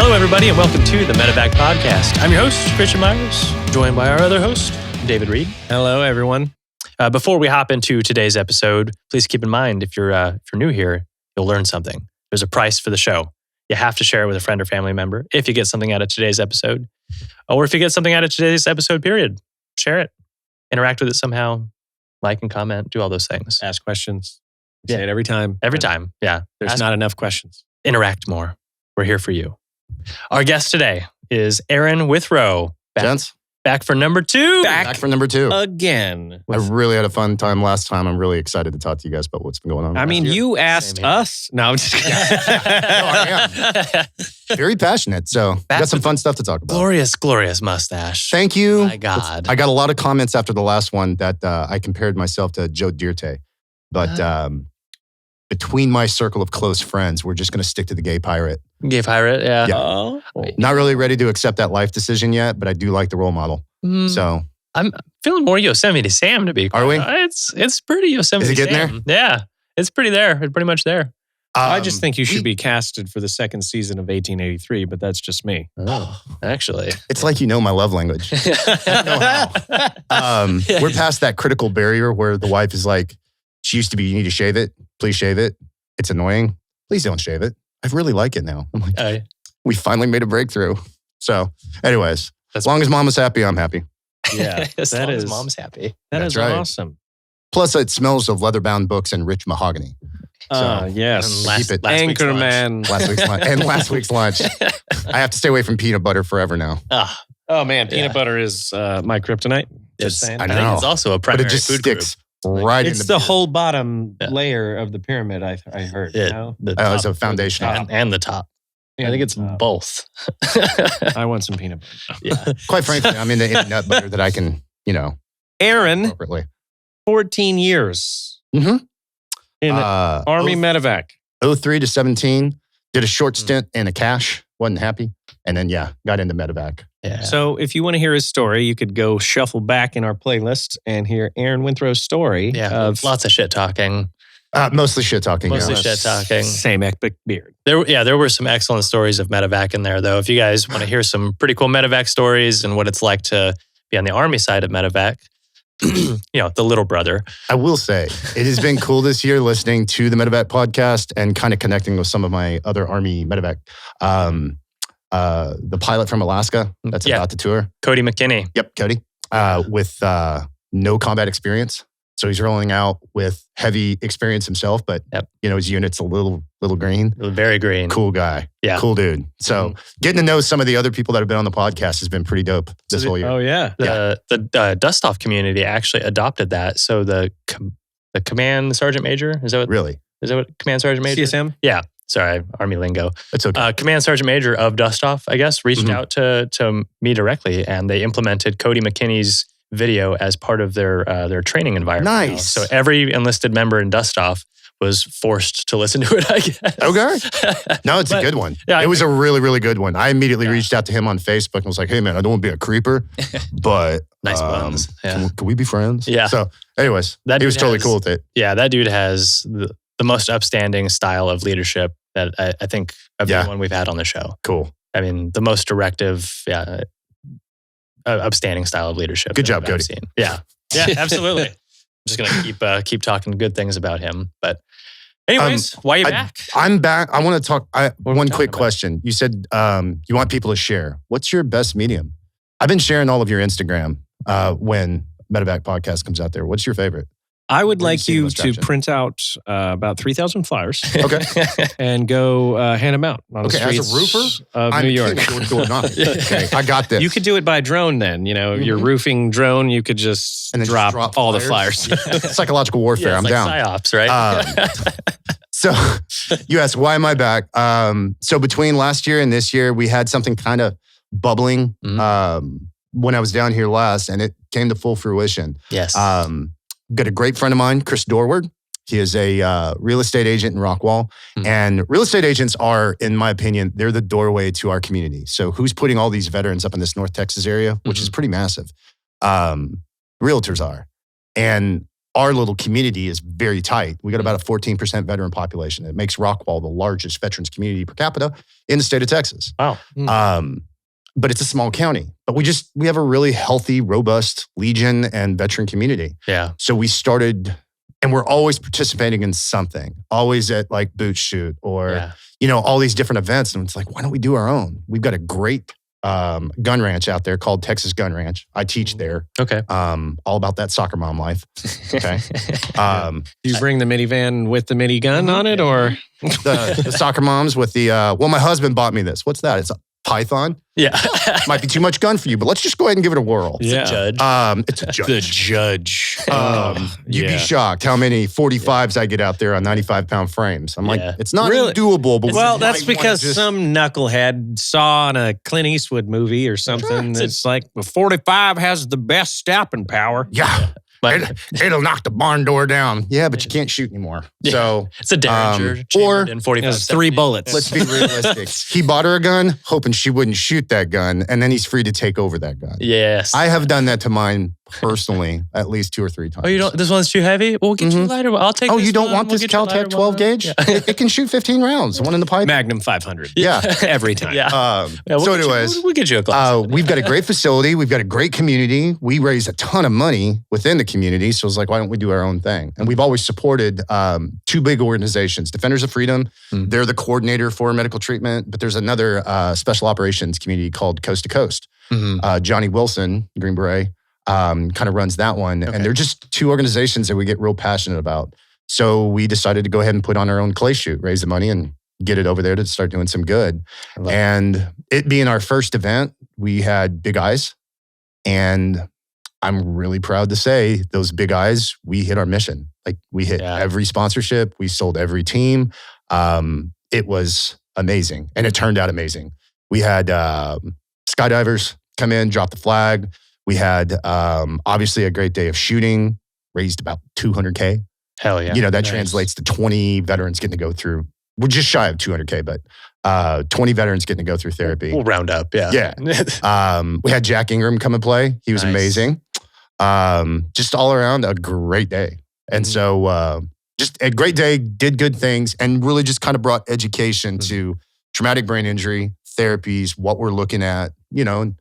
Hello, everybody, and welcome to the Medevac Podcast. I'm your host, Christian Meyers, joined by our other host, David Reid. Hello, everyone. Before we hop into today's episode, please keep in mind, if you're new here, you'll learn something. There's a price for the show. You have to share it with a friend or family member if you get something out of today's episode. Or if you get something out of today's episode, period. Share it. Interact with it somehow. Like and comment. Do all those things. Ask questions. We say it every time. Every time, yeah. There's not enough questions. Interact more. We're here for you. Our guest today is Aaron Withrow. Gents, Back for number 2. back for number 2. Again. I really had a fun time last time. I'm really excited to talk to you guys about what's been going on. I mean, last year. you asked us. No, I'm just kidding. I am. Very passionate. So Back got some with fun stuff to talk about. Glorious mustache. Thank you. My God. I got a lot of comments after the last one that I compared myself to Joe Dirte. But between my circle of close friends, we're just going to stick to the gay pirate. Gay pirate, yeah. Yeah. Oh. Not really ready to accept that life decision yet, but I do like the role model. So I'm feeling more Yosemite Sam to be. Are we? It's pretty Yosemite Is it getting Sam. Yeah, it's pretty there. It's pretty much there. I just think you should be casted for the second season of 1883, but that's just me. Oh, actually. It's like you know my love language. We're past that critical barrier where the wife is like, she used to be, you need to shave it. Please shave it. It's annoying. Please don't shave it. I really like it now. I'm like, we finally made a breakthrough. So anyways, as long as mom is happy, I'm happy. Yeah, as long as mom's happy. That's right. awesome. Plus it smells of leather-bound books and rich mahogany. Yes. Last week's Anchorman. Last week's lunch. And last week's lunch. I have to stay away from peanut butter forever now. Oh, man. Peanut butter is my kryptonite. Just saying. I I know. think it's also a But primary it just food sticks right in It's the the whole bottom layer of the pyramid, I heard. group. You know? The Oh, it's top a foundation. and the top. I think it's both. I want some peanut butter. Yeah. Quite frankly, I'm into any nut butter that I can, Aaron, appropriately. 14 years Mm-hmm. in Army Medevac. 03 to 17, did a short stint in a cache, wasn't happy. And then, got into Medevac. Yeah. So if you want to hear his story, you could go shuffle back in our playlist and hear Aaron Withrow's story. Yeah. Lots of shit talking. Mostly shit talking. Mostly shit talking. Same epic beard. There were some excellent stories of Medevac in there, though. If you guys want to hear some pretty cool Medevac stories and what it's like to be on the Army side of Medevac, the little brother. I will say, it has been cool this year listening to the Medevac podcast and kind of connecting with some of my other Army Medevac. The pilot from Alaska that's about to tour. Cody McKinney. Yep, Cody. With no combat experience. So he's rolling out with heavy experience himself, but his unit's a little green. Very green. Cool guy. Yeah. Cool dude. So getting to know some of the other people that have been on the podcast has been pretty dope this whole year. Oh, yeah. The Dust-Off community actually adopted that. So the Command Sergeant Major, is that what? Really? Is that what Command Sergeant Major? CSM? Yeah. Sorry, Army lingo. That's okay. Command Sergeant Major of Dust-Off, I guess, reached out to me directly, and they implemented Cody McKinney's video as part of their training environment. Nice. So every enlisted member in Dust-Off was forced to listen to it, I guess. Okay. No, it's a good one. Yeah, it was a really, really good one. I immediately reached out to him on Facebook and was like, hey, man, I don't want to be a creeper, but nice buns. Yeah. Can we be friends? Yeah. So anyways, he was totally cool with it. Yeah, that dude has the most upstanding style of leadership that I think of anyone we've had on the show. Cool. I mean, the most directive, upstanding style of leadership. Good job, Cody. Seen. Yeah, absolutely. I'm just gonna keep talking good things about him. But anyways, why are you back? I'm back. I want to talk. One quick about? question. You said you want people to share. What's your best medium? I've been sharing all of your Instagram when Medevac Podcast comes out there. What's your favorite? I would Where do you like see the you most to traction? print out about 3,000 flyers Okay. and go hand them out on the streets as a roofer, of New York. Door knocking. Okay, I got this. You could do it by drone then. Your roofing drone, you could just And then drop all the flyers. Psychological warfare. I'm like down. psyops, right? So you asked, why am I back? So between last year and this year, we had something kind of bubbling when I was down here last, and it came to full fruition. Yes. Got a great friend of mine, Chris Dorward. He is a real estate agent in Rockwall. And real estate agents are, in my opinion, they're the doorway to our community. So who's putting all these veterans up in this North Texas area, which is pretty massive? Realtors are. And our little community is very tight. We got about a 14% veteran population. It makes Rockwall the largest veterans community per capita in the state of Texas. Wow. But it's a small county. But we have a really healthy, robust Legion and veteran community. Yeah. So we started, and we're always participating in something, always at like boot shoot or, all these different events. And it's like, why don't we do our own? We've got a great gun ranch out there called Texas Gun Ranch. I teach there. Okay. All about that soccer mom life. Okay. Do you bring the minivan with the minigun on it, or the soccer moms with the my husband bought me this. What's that? It's a Python. Yeah. Might be too much gun for you, but let's just go ahead and give it a whirl. It's a judge. It's a judge. the judge? You'd be shocked how many 45s I get out there on 95-pound frames. I'm like, it's not Really? doable. But Well, that's because some knucklehead saw on a Clint Eastwood movie or something. Sure. It's like, the 45 has the best stopping power. Yeah. It'll knock the barn door down. Yeah, but you can't shoot anymore. Yeah. So it's a Derringer or in 45 3 bullets. let's be realistic. He bought her a gun, hoping she wouldn't shoot that gun, and then he's free to take over that gun. Yes. I have done that to mine personally at least 2 or 3 times. Oh, you don't? This one's too heavy? We'll get you a lighter one. I'll take Oh, this you don't one. want We'll this get you a lighter Caltech 12 one. gauge? Yeah. It can shoot 15 rounds. One in the pipe. Magnum 500. Yeah. Every time. Yeah. So anyways, we'll get you a glass. we've got a great facility. We've got a great community. We raise a ton of money within the community. So it's like, why don't we do our own thing? And we've always supported 2 big organizations, Defenders of Freedom. They're the coordinator for medical treatment. But there's another special operations community called Coast to Coast. Johnny Wilson, Green Beret, kind of runs that one. Okay. And they're just 2 organizations that we get real passionate about. So we decided to go ahead and put on our own clay shoot, raise the money and get it over there to start doing some good. And it being our first event, we had big eyes. And I'm really proud to say those big eyes, we hit our mission. Like we hit every sponsorship. We sold every team. It was amazing. And it turned out amazing. We had skydivers come in, drop the flag. We had obviously a great day of shooting, raised about $200K. Hell yeah. That translates to 20 veterans getting to go through. We're just shy of $200K, but 20 veterans getting to go through therapy. We'll round up. Yeah. Yeah. We had Jack Ingram come and play. He was amazing. Just all around a great day. And so just a great day, did good things, and really just kind of brought education to traumatic brain injury, therapies, what we're looking at, and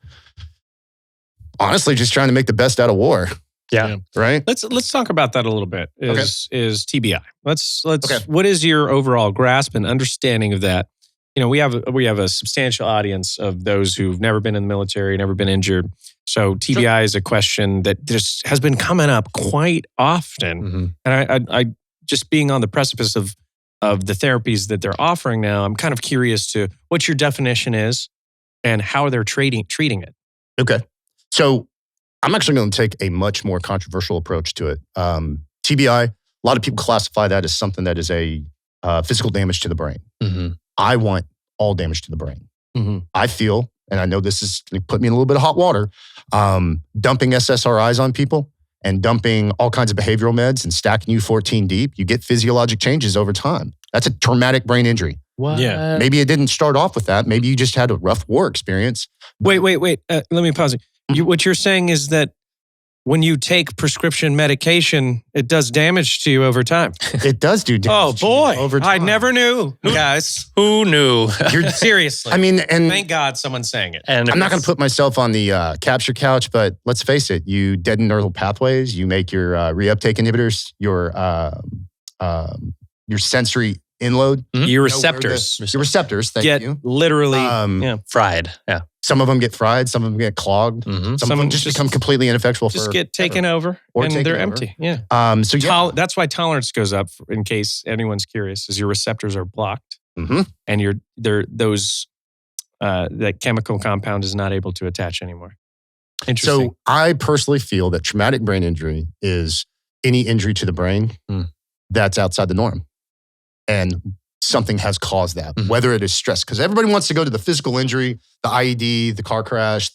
honestly, just trying to make the best out of war. Yeah. Right? Let's talk about that a little bit. Is TBI. Let's what is your overall grasp and understanding of that? We have a substantial audience of those who've never been in the military, never been injured. So TBI is a question that just has been coming up quite often. And I just being on the precipice of the therapies that they're offering now, I'm kind of curious to what your definition is and how they're treating it. Okay. So I'm actually going to take a much more controversial approach to it. TBI, a lot of people classify that as something that is a physical damage to the brain. I want all damage to the brain. I feel, and I know this is going to put me in a little bit of hot water, dumping SSRIs on people and dumping all kinds of behavioral meds and stacking you 14 deep, you get physiologic changes over time. That's a traumatic brain injury. What? Yeah. Maybe it didn't start off with that. Maybe you just had a rough war experience. Wait. Let me pause it. What you're saying is that when you take prescription medication, it does damage to you over time. It does do damage Oh boy, to you over time. I never knew, guys. Who knew? Seriously. I mean, and Thank God someone's saying it. And I'm not going to put myself on the capture couch, but let's face it, you deaden neural pathways, you make your reuptake inhibitors, your sensory inload. Your receptors Your receptors, thank get you. literally fried. Yeah. Some of them get fried, some of them get clogged. Some of them just become completely ineffectual just for get taken over Or and taken they're over. empty. Yeah. That's why tolerance goes up. In case anyone's curious, is your receptors are blocked, and that chemical compound is not able to attach anymore. Interesting. So I personally feel that traumatic brain injury is any injury to the brain that's outside the norm. And something has caused that, whether it is stress. Because everybody wants to go to the physical injury, the IED, the car crash,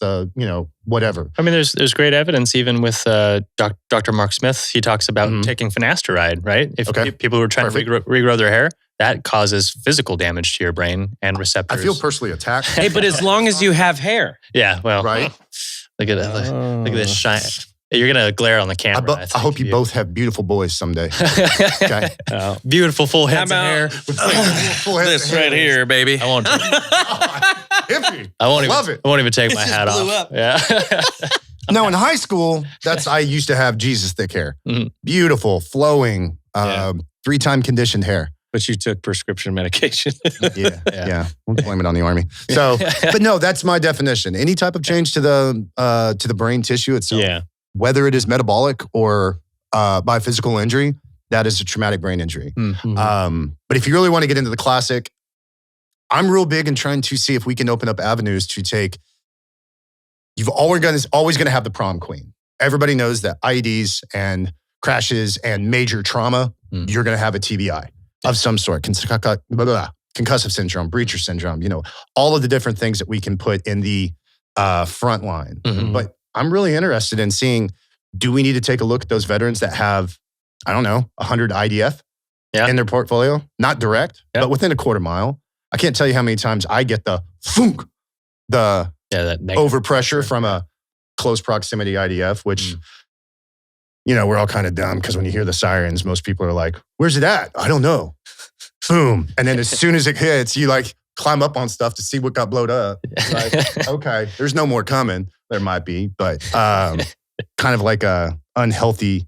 whatever. I mean, there's great evidence even with Dr. Mark Smith. He talks about taking finasteride, right? If people who are trying to regrow their hair, that causes physical damage to your brain and receptors. I feel personally attacked. Hey, but as long as you have hair. Yeah, well, right? Look at that. Look at this shine. You're going to glare on the camera. I hope you both have beautiful boys someday. Okay. Beautiful full heads of hair. This right here, baby. I won't. Hippie. Love it. I won't even take my hat off. Up. Yeah. No, in high school, I used to have Jesus thick hair. Mm-hmm. Beautiful, flowing, 3-time conditioned hair. But you took prescription medication. Yeah. Won't blame it on the Army. So, but no, that's my definition. Any type of change to the brain tissue itself, whether it is metabolic or by physical injury, that is a traumatic brain injury. Mm-hmm. But if you really want to get into the classic, I'm real big in trying to see if we can open up avenues to take. You've always going to have the prom queen. Everybody knows that IEDs and crashes and major trauma, you're going to have a TBI. Of some sort, concussive syndrome, breacher syndrome, all of the different things that we can put in the front line. Mm-hmm. But I'm really interested in seeing, do we need to take a look at those veterans that have, 100 IDF in their portfolio? Not direct, but within a quarter mile. I can't tell you how many times I get the thunk, that overpressure from a close proximity IDF, which... we're all kind of dumb because when you hear the sirens, most people are like, where's it at? I don't know. Boom. And then as soon as it hits, you climb up on stuff to see what got blowed up. Okay, there's no more coming. There might be, but kind of like a unhealthy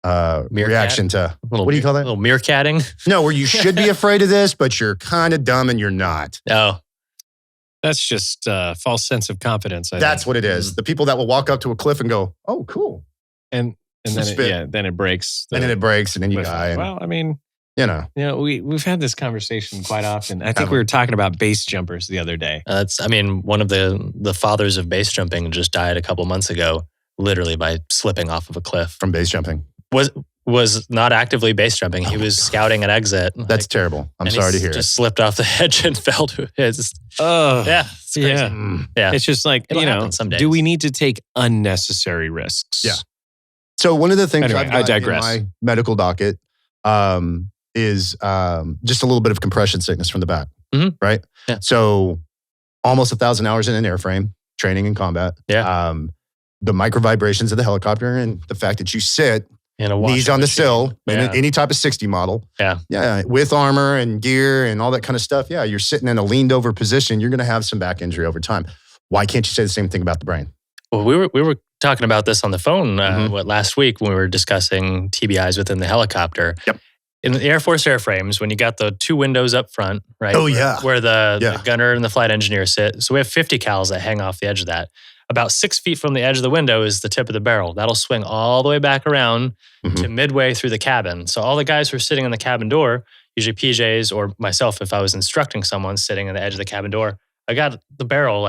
reaction to, what do you call that? A little meerkatting? No, where you should be afraid of this, but you're kind of dumb and you're not. Oh. That's just a false sense of confidence. That's what it is. The people that will walk up to a cliff and go, oh, cool. And then it breaks. And then it breaks, and then you die. Well, we've had this conversation quite often. I think we were talking about base jumpers the other day. One of the fathers of base jumping just died a couple months ago, literally by slipping off of a cliff. From base jumping? Was not actively base jumping. He was scouting an exit. That's terrible. I'm sorry to hear it. Just slipped off the edge and fell to it. It's crazy. Yeah. It's just like, do we need to take unnecessary risks? Yeah. So one of the things I've got in my medical docket is just a little bit of compression sickness from the back, right? Yeah. So almost 1,000 hours in an airframe, training in combat. Yeah. The micro vibrations of the helicopter and the fact that you sit knees on the sill in any type of 60 model. Yeah. Yeah. With armor and gear and all that kind of stuff. Yeah. You're sitting in a leaned over position. You're going to have some back injury over time. Why can't you say the same thing about the brain? Well, we were talking about this on the phone last week when we were discussing TBIs within the helicopter. Yep. In the Air Force airframes, when you got the 2 windows up front, right? Oh, yeah. Where the gunner and the flight engineer sit. So we have 50 cals that hang off the edge of that. About 6 feet from the edge of the window is the tip of the barrel. That'll swing all the way back around to midway through the cabin. So all the guys who are sitting in the cabin door, usually PJs or myself, if I was instructing someone sitting in the edge of the cabin door, I got the barrel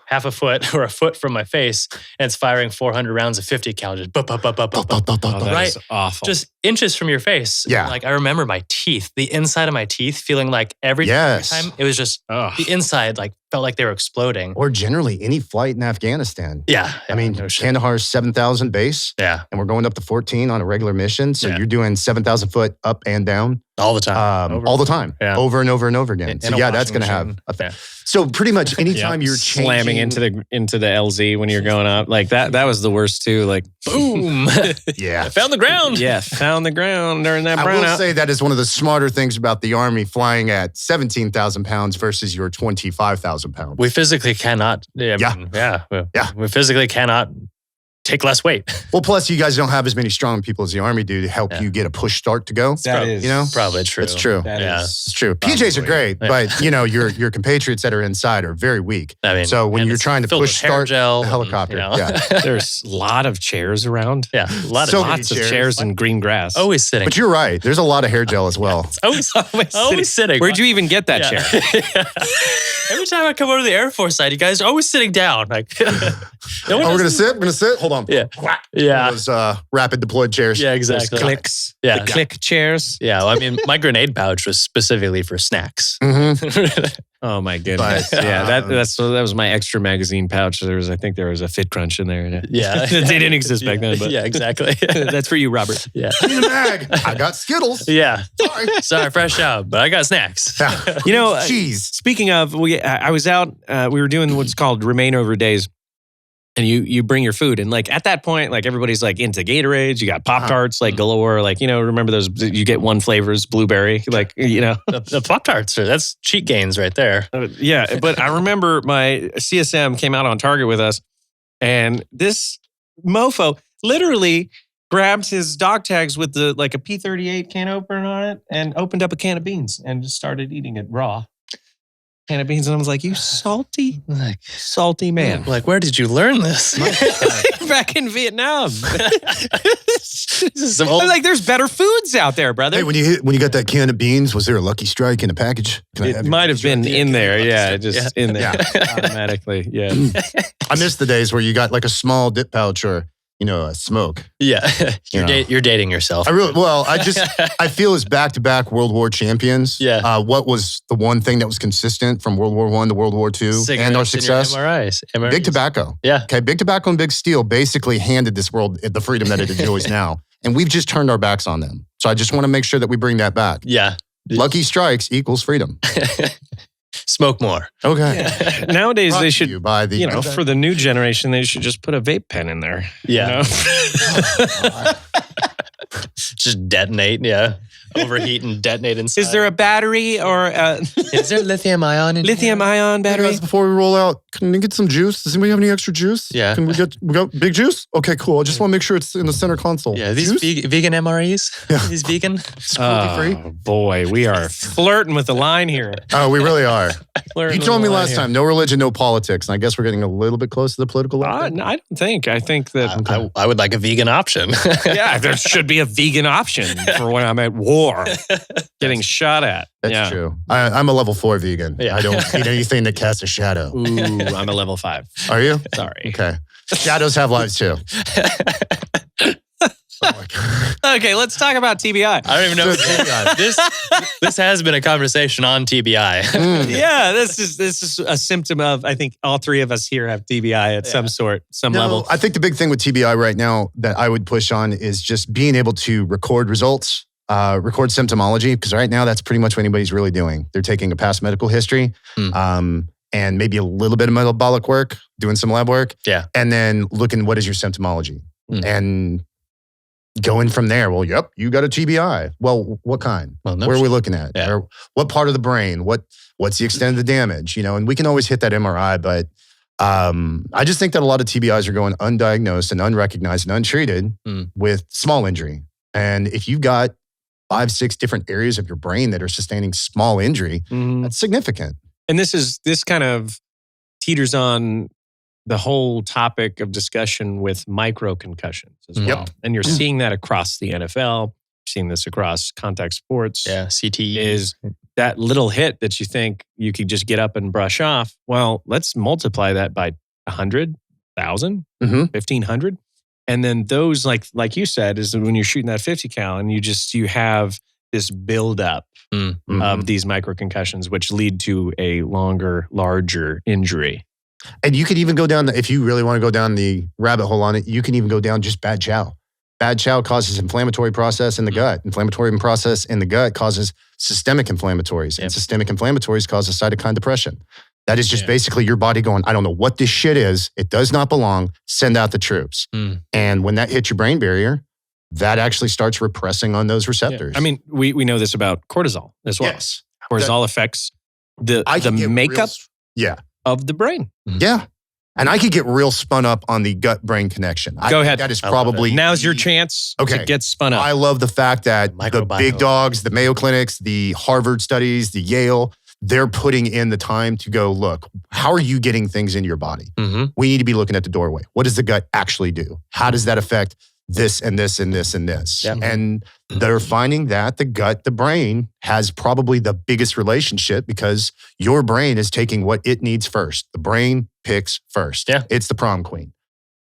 half a foot or a foot from my face, and it's firing 400 rounds of 50 cal. Just right, is awful. Just inches from your face. Yeah, I remember my teeth, the inside of my teeth, feeling like every time it was just the inside felt like they were exploding. Or generally any flight in Afghanistan. Yeah, Kandahar's 7,000 base. Yeah, and we're going up to 14 on a regular mission, so you're doing 7,000 foot up and down all the time, all the time, over and over and over again. So that's going to have effect. So pretty much anytime you're slamming into the LZ when you're going up, that was the worst too. Boom. Yeah. Found the ground. Yeah, found the ground during that brownout. I will say that is one of the smarter things about the Army flying at 17,000 pounds versus your 25,000 pounds. We physically cannot. We physically cannot take less weight. Well, plus you guys don't have as many strong people as the Army do to help you get a push start to go. That is probably true. It's true. It's true. PJs are great, but your compatriots that are inside are very weak. So when you're trying to push start the helicopter, there's a lot of chairs around. Yeah, lots of chairs and green grass. Always sitting. But you're right. There's a lot of hair gel as well. always sitting. Where'd you even get that chair? Every time I come over to the Air Force side, you guys are always sitting down. We're gonna sit. We're gonna sit. Hold on. Yeah. Those rapid deployed chairs. Yeah, exactly. Those clicks. Yeah. The click chairs. Yeah. Well, my grenade pouch was specifically for snacks. Oh my goodness! That was my extra magazine pouch. I think there was a Fit Crunch in there. Yeah, they didn't exist back then. But yeah, exactly. That's for you, Robert. Yeah, in the bag. I got Skittles. Yeah, sorry, fresh out, but I got snacks. Cheese. Speaking of, I was out. We were doing what's called Remain Over Days. And you bring your food. And like at that point, like everybody's like into Gatorades. You got Pop-Tarts like galore. Like, remember those, you get one flavors, blueberry, like, The Pop-Tarts, that's cheat gains right there. Yeah. But I remember my CSM came out on Target with us. And this mofo literally grabbed his dog tags with a P38 can opener on it and opened up a can of beans and just started eating it raw. Can of beans, and I was like, "You salty man! Like, where did you learn this?" Back in Vietnam. Some old... I'm like, there's better foods out there, brother. Hey, when you got that can of beans, was there a Lucky Strike in a package? It might have been in there, in there automatically. Yeah, I miss the days where you got like a small dip pouch or a smoke. Yeah, you're dating yourself. I feel as back-to-back World War champions. Yeah. What was the one thing that was consistent from World War I to World War II and our success? MRIs. Big tobacco. Yeah. Okay, Big Tobacco and Big Steel basically handed this world the freedom that it enjoys now. And we've just turned our backs on them. So I just want to make sure that we bring that back. Yeah. Lucky Strikes equals freedom. Smoke more. Okay. Yeah. Nowadays they should, for the new generation, they should just put a vape pen in there. Yeah. Just detonate. Yeah. Overheat and detonate inside. Is there a battery or is there lithium-ion in lithium-ion battery? Hey guys, before we roll out, can we get some juice? Does anybody have any extra juice? Yeah. We got big juice? Okay, cool. I just want to make sure it's in the center console. Yeah, these vegan MREs? Yeah. These vegan? Free? Boy, we are flirting with the line here. Oh, we really are. You told me last time, no religion, no politics. And I guess we're getting a little bit close to the political line. I don't think. I think that... I would like a vegan option. Yeah, there should be a vegan option for when I'm at war. Getting shot at. That's true. I'm a level 4 vegan. Yeah. I don't eat anything that casts a shadow. Ooh, I'm a level 5. Are you? Sorry. Okay. Shadows have lives too. Oh my God. Okay, let's talk about TBI. I don't even know. This has been a conversation on TBI. Yeah, this is a symptom of, I think all three of us here have TBI at some level. I think the big thing with TBI right now that I would push on is just being able to record results. Record symptomology, because right now that's pretty much what anybody's really doing. They're taking a past medical history and maybe a little bit of metabolic work, doing some lab work, and then looking what is your symptomology and going from there. Well, yep, you got a TBI. Well, what kind? Well, where are we looking at? Yeah. Or what part of the brain? What's the extent of the damage? And we can always hit that MRI, but I just think that a lot of TBIs are going undiagnosed and unrecognized and untreated with small injury. And if you've got 5-6 different areas of your brain that are sustaining small injury, that's significant. And this kind of teeters on the whole topic of discussion with micro concussions as well. Yep. And you're seeing that across the NFL, you're seeing this across contact sports. Yeah, CTE. Is that little hit that you think you could just get up and brush off. Well, let's multiply that by 100, 1,000, 1,500. And then those, like you said, is when you're shooting that 50 cal and you have this buildup of these microconcussions, which lead to a longer, larger injury. And you could even go down, if you really want to go down the rabbit hole on it, you can even go down just bad chow. Bad chow causes inflammatory process in the gut. Inflammatory process in the gut causes systemic inflammatories. And systemic inflammatories causes cytokine depression. That is just basically your body going, I don't know what this shit is. It does not belong. Send out the troops. And when that hits your brain barrier, that actually starts repressing on those receptors. Yeah. I mean, we know this about cortisol as well. Yes. Cortisol affects the makeup of the brain. Yeah. And I could get real spun up on the gut-brain connection. Go ahead. That is probably... Now's your chance to get spun up. I love the fact that the big dogs, the Mayo Clinics, the Harvard studies, the Yale, they're putting in the time to go, look, how are you getting things into your body? We need to be looking at the doorway. What does the gut actually do? How does that affect this and this and this and this? And they're finding that the gut, the brain has probably the biggest relationship because your brain is taking what it needs first. The brain picks first. It's the prom queen.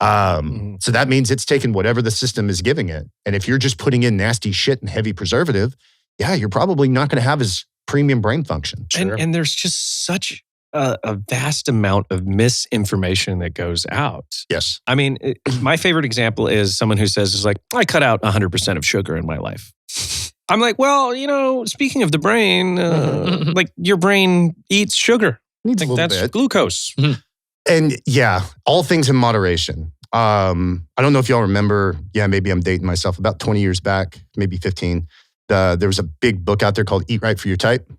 So that means it's taking whatever the system is giving it. And if you're just putting in nasty shit and heavy preservative, you're probably not going to have as premium brain function. And there's just such a vast amount of misinformation that goes out. Yes. I mean, my favorite example is someone who says, I cut out 100% of sugar in my life. I'm like, well, speaking of the brain, like your brain eats sugar. Needs a little that's bit. Glucose. And yeah, all things in moderation. I don't know if y'all remember, maybe I'm dating myself, about 20 years back, maybe 15. There was a big book out there called Eat Right for Your Type.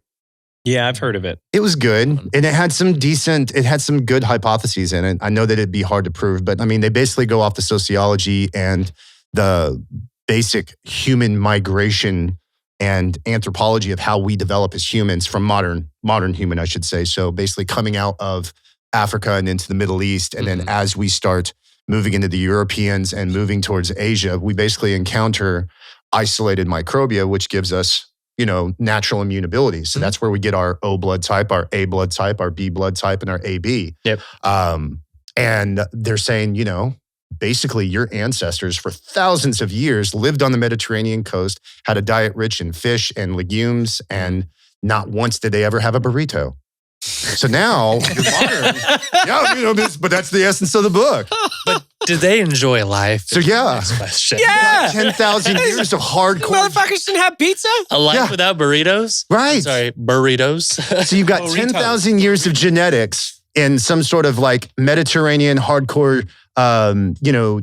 Yeah, I've heard of it. It was good. And it had some good hypotheses in it. I know that it'd be hard to prove, but I mean, they basically go off the sociology and the basic human migration and anthropology of how we develop as humans from modern human, I should say. So basically coming out of Africa and into the Middle East. And then as we start moving into the Europeans and moving towards Asia, we basically encounter isolated microbia, which gives us, natural immune abilities. So that's where we get our O blood type, our A blood type, our B blood type, and our AB. Yep. And they're saying, basically your ancestors for thousands of years lived on the Mediterranean coast, had a diet rich in fish and legumes, and not once did they ever have a burrito. So now you're modern. But that's the essence of the book. But did they enjoy life? So yeah. Next question. Yeah. 10,000 years of hardcore. Motherfuckers didn't have pizza? A life without burritos? Right. Sorry, burritos. So you've got 10,000 years of genetics in some sort of like Mediterranean hardcore,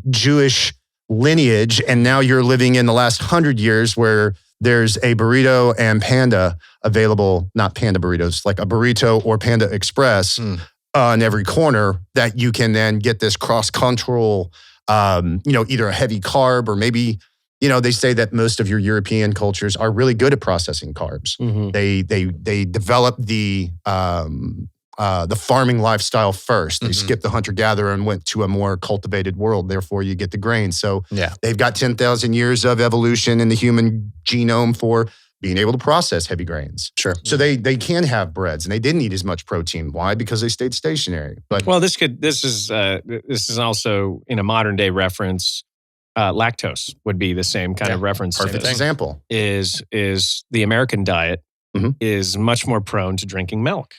Jewish lineage. And now you're living in the last 100 years where there's a burrito and Panda available, not Panda burritos, like a burrito or Panda Express on every corner that you can then get this cross-cultural, either a heavy carb or maybe, they say that most of your European cultures are really good at processing carbs. Mm-hmm. They developed the farming lifestyle first. They skipped the hunter-gatherer and went to a more cultivated world. Therefore, you get the grain. So they've got 10,000 years of evolution in the human genome for being able to process heavy grains. Sure. So they can have breads, and they didn't eat as much protein. Why? Because they stayed stationary. But well, this is also in a modern day reference. Lactose would be the same kind of reference. Perfect example is the American diet. Is much more prone to drinking milk.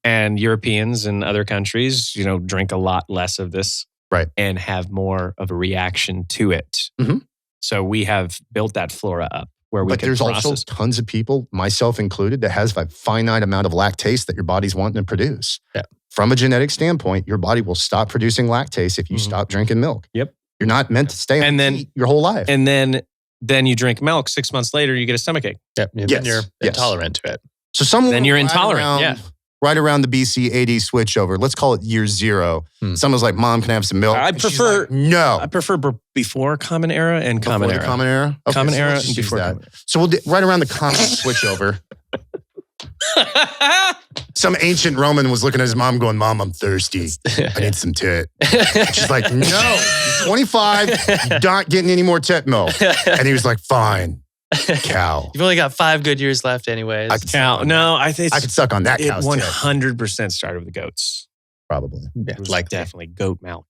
And Europeans and other countries, drink a lot less of this, right, and have more of a reaction to it. So we have built that flora up where we can process. But there's also tons of people, myself included, that has a finite amount of lactase that your body's wanting to produce. Yeah. From a genetic standpoint, your body will stop producing lactase if you stop drinking milk. Yep. You're not meant to stay on your whole life. And then you drink milk. 6 months later, you get a stomachache. Yep. Then you're intolerant to it. So then you're intolerant. Right around the BC AD switchover, let's call it year 0. Someone's like, "Mom, can I have some milk?" I prefer no. I prefer before Common Era and Common Era. Common Era. Okay, Common Era and before that. Common Era. So we'll right around the Common switchover. Some ancient Roman was looking at his mom going, "Mom, I'm thirsty. I need some tit." She's like, "No, you're 25. You're not getting any more tit milk." And he was like, "Fine, cow." You've only got 5 good years left anyways. I could suck on that cow's tit. 100% started with the goats. Probably. Yeah, like definitely goat milk.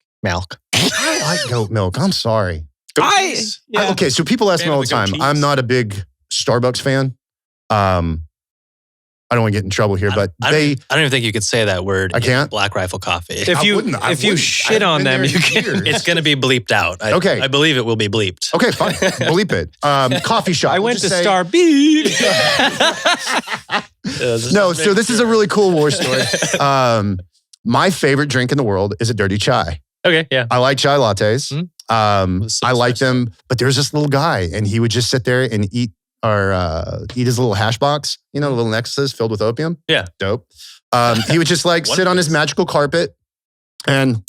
I like goat milk. I'm sorry. Okay, so people ask me all the time. I'm not a big Starbucks fan. I don't want to get in trouble here, but I don't even think you could say that word. I can't? Black Rifle Coffee. If you shit on them, you can. It's going to be bleeped out. Okay. I believe it will be bleeped. Okay, fine. Bleep it. Coffee shop. I went to Star Beep. No, so this is a really cool war story. My favorite drink in the world is a dirty chai. Okay, yeah. I like chai lattes. I like them, but there's this little guy, and he would just sit there and eat his little hash box, the little necklaces filled with opium. Yeah. Dope. He would just sit on his magical carpet and,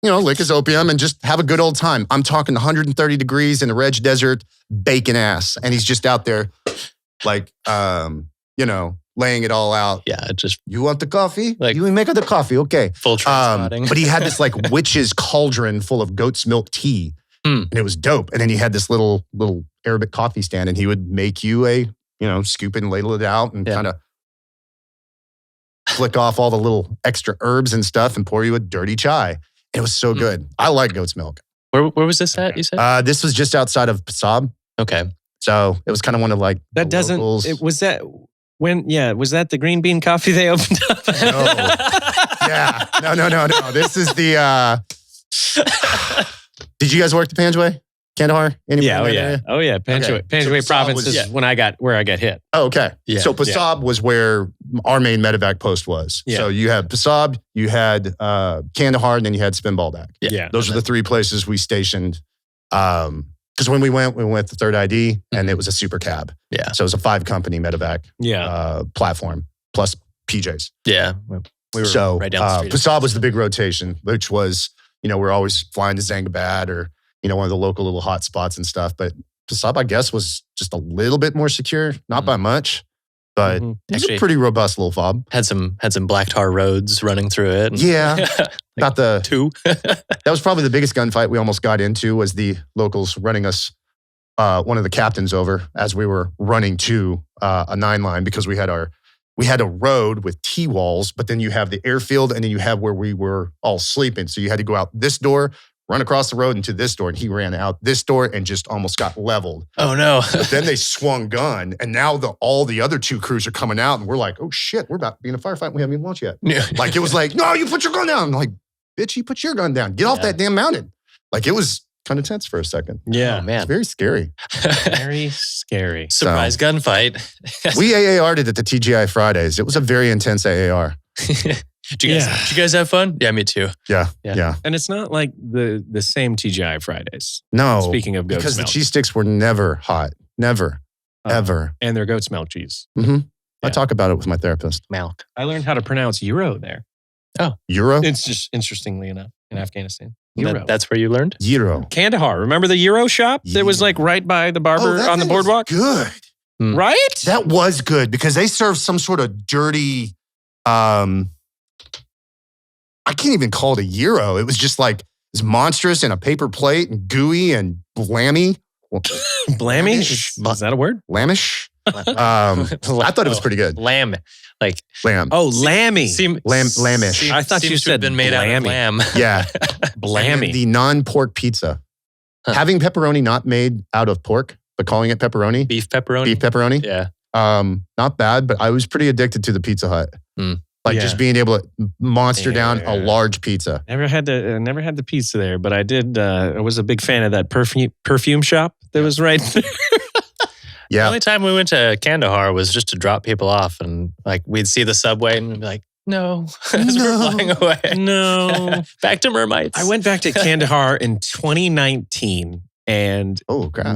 lick his opium and just have a good old time. I'm talking 130 degrees in the Reg Desert, bacon ass. And he's just out there laying it all out. Yeah, you want the coffee? You make the coffee. Okay. Full transpotting. But he had this witch's cauldron full of goat's milk tea. And it was dope. And then he had this little Arabic coffee stand, and he would make you a, scoop and ladle it out and kind of flick off all the little extra herbs and stuff and pour you a dirty chai. And it was so good. I like goat's milk. Where was this at, you said? This was just outside of Passab. Okay. So it was kind of one of that doesn't, was that the green bean coffee they opened up? No. Yeah. No. This is the, did you guys work the Panjway? Kandahar? Anybody Yeah, in that area? Oh yeah. Panjwai So province was- is when I got hit. Oh, okay. Yeah. So Pasab was where our main medevac post was. Yeah. So you had Pasab, you had Kandahar, and then you had Spinbaldak. Yeah. Those are the three places we stationed. Because when we went with the third ID, and it was a super cab. Yeah. So it was a 5-company medevac platform plus PJs. Yeah. We were right down the street. Pasab was the big rotation, which was, we're always flying to Zangabad or, one of the local little hot spots and stuff. But Pasab, I guess, was just a little bit more secure, not by much, but it was a pretty robust little fob. Had some black tar roads running through it. And Yeah. About the 2. That was probably the biggest gunfight we almost got into, was the locals running us, one of the captains over as we were running to a 9-line, because we had a road with T-walls, but then you have the airfield, and then you have where we were all sleeping. So you had to go out this door, run across the road into this door, and he ran out this door and just almost got leveled. Oh no. But then they swung gun, and now all the other 2 crews are coming out, and we're like, oh shit, we're about to be in a firefight, and we haven't even launched yet. Like, it was like, no, you put your gun down. I'm like, bitch, you put your gun down. Get off that damn mountain. Like, it was kind of tense for a second. Yeah. Oh, man. It's very scary. Very scary. Surprise gunfight. We AAR'd it at the TGI Fridays. It was a very intense AAR. Did you guys have fun? Yeah, me too. Yeah. And it's not like the same TGI Fridays. No. Speaking of goat's because milk. the cheese sticks were never hot. Never. Ever. And they're goat's milk cheese. Mm-hmm. Yeah. I talk about it with my therapist. Milk. I learned how to pronounce Euro there. Euro? It's just interestingly enough in Afghanistan. Euro. That's where you learned? Euro. Kandahar. Remember the Euro shop that was like right by the barber that on the thing was boardwalk? Good. Right? That was good because they served some sort of dirty, I can't even call it a gyro. It was just like this monstrous in a paper plate and gooey and blammy. Blamish? Is that a word? Lambish? I thought it was pretty good. Lamb. Like Lamb. Oh, lammy. Lambish. I thought you said been made out of lamb. Yeah. Blammy. The non-pork pizza. Having pepperoni not made out of pork, but calling it pepperoni. Beef pepperoni. Beef pepperoni. Yeah. Not bad, but I was pretty addicted to the Pizza Hut. Like just being able to monster down a large pizza. Never had the pizza there, but I did. I was a big fan of that perfume shop that was right there. The only time we went to Kandahar was just to drop people off, and like we'd see the subway and we'd be like, no, as we're flying away. No. Back to Mermites. I went back to Kandahar in 2019, and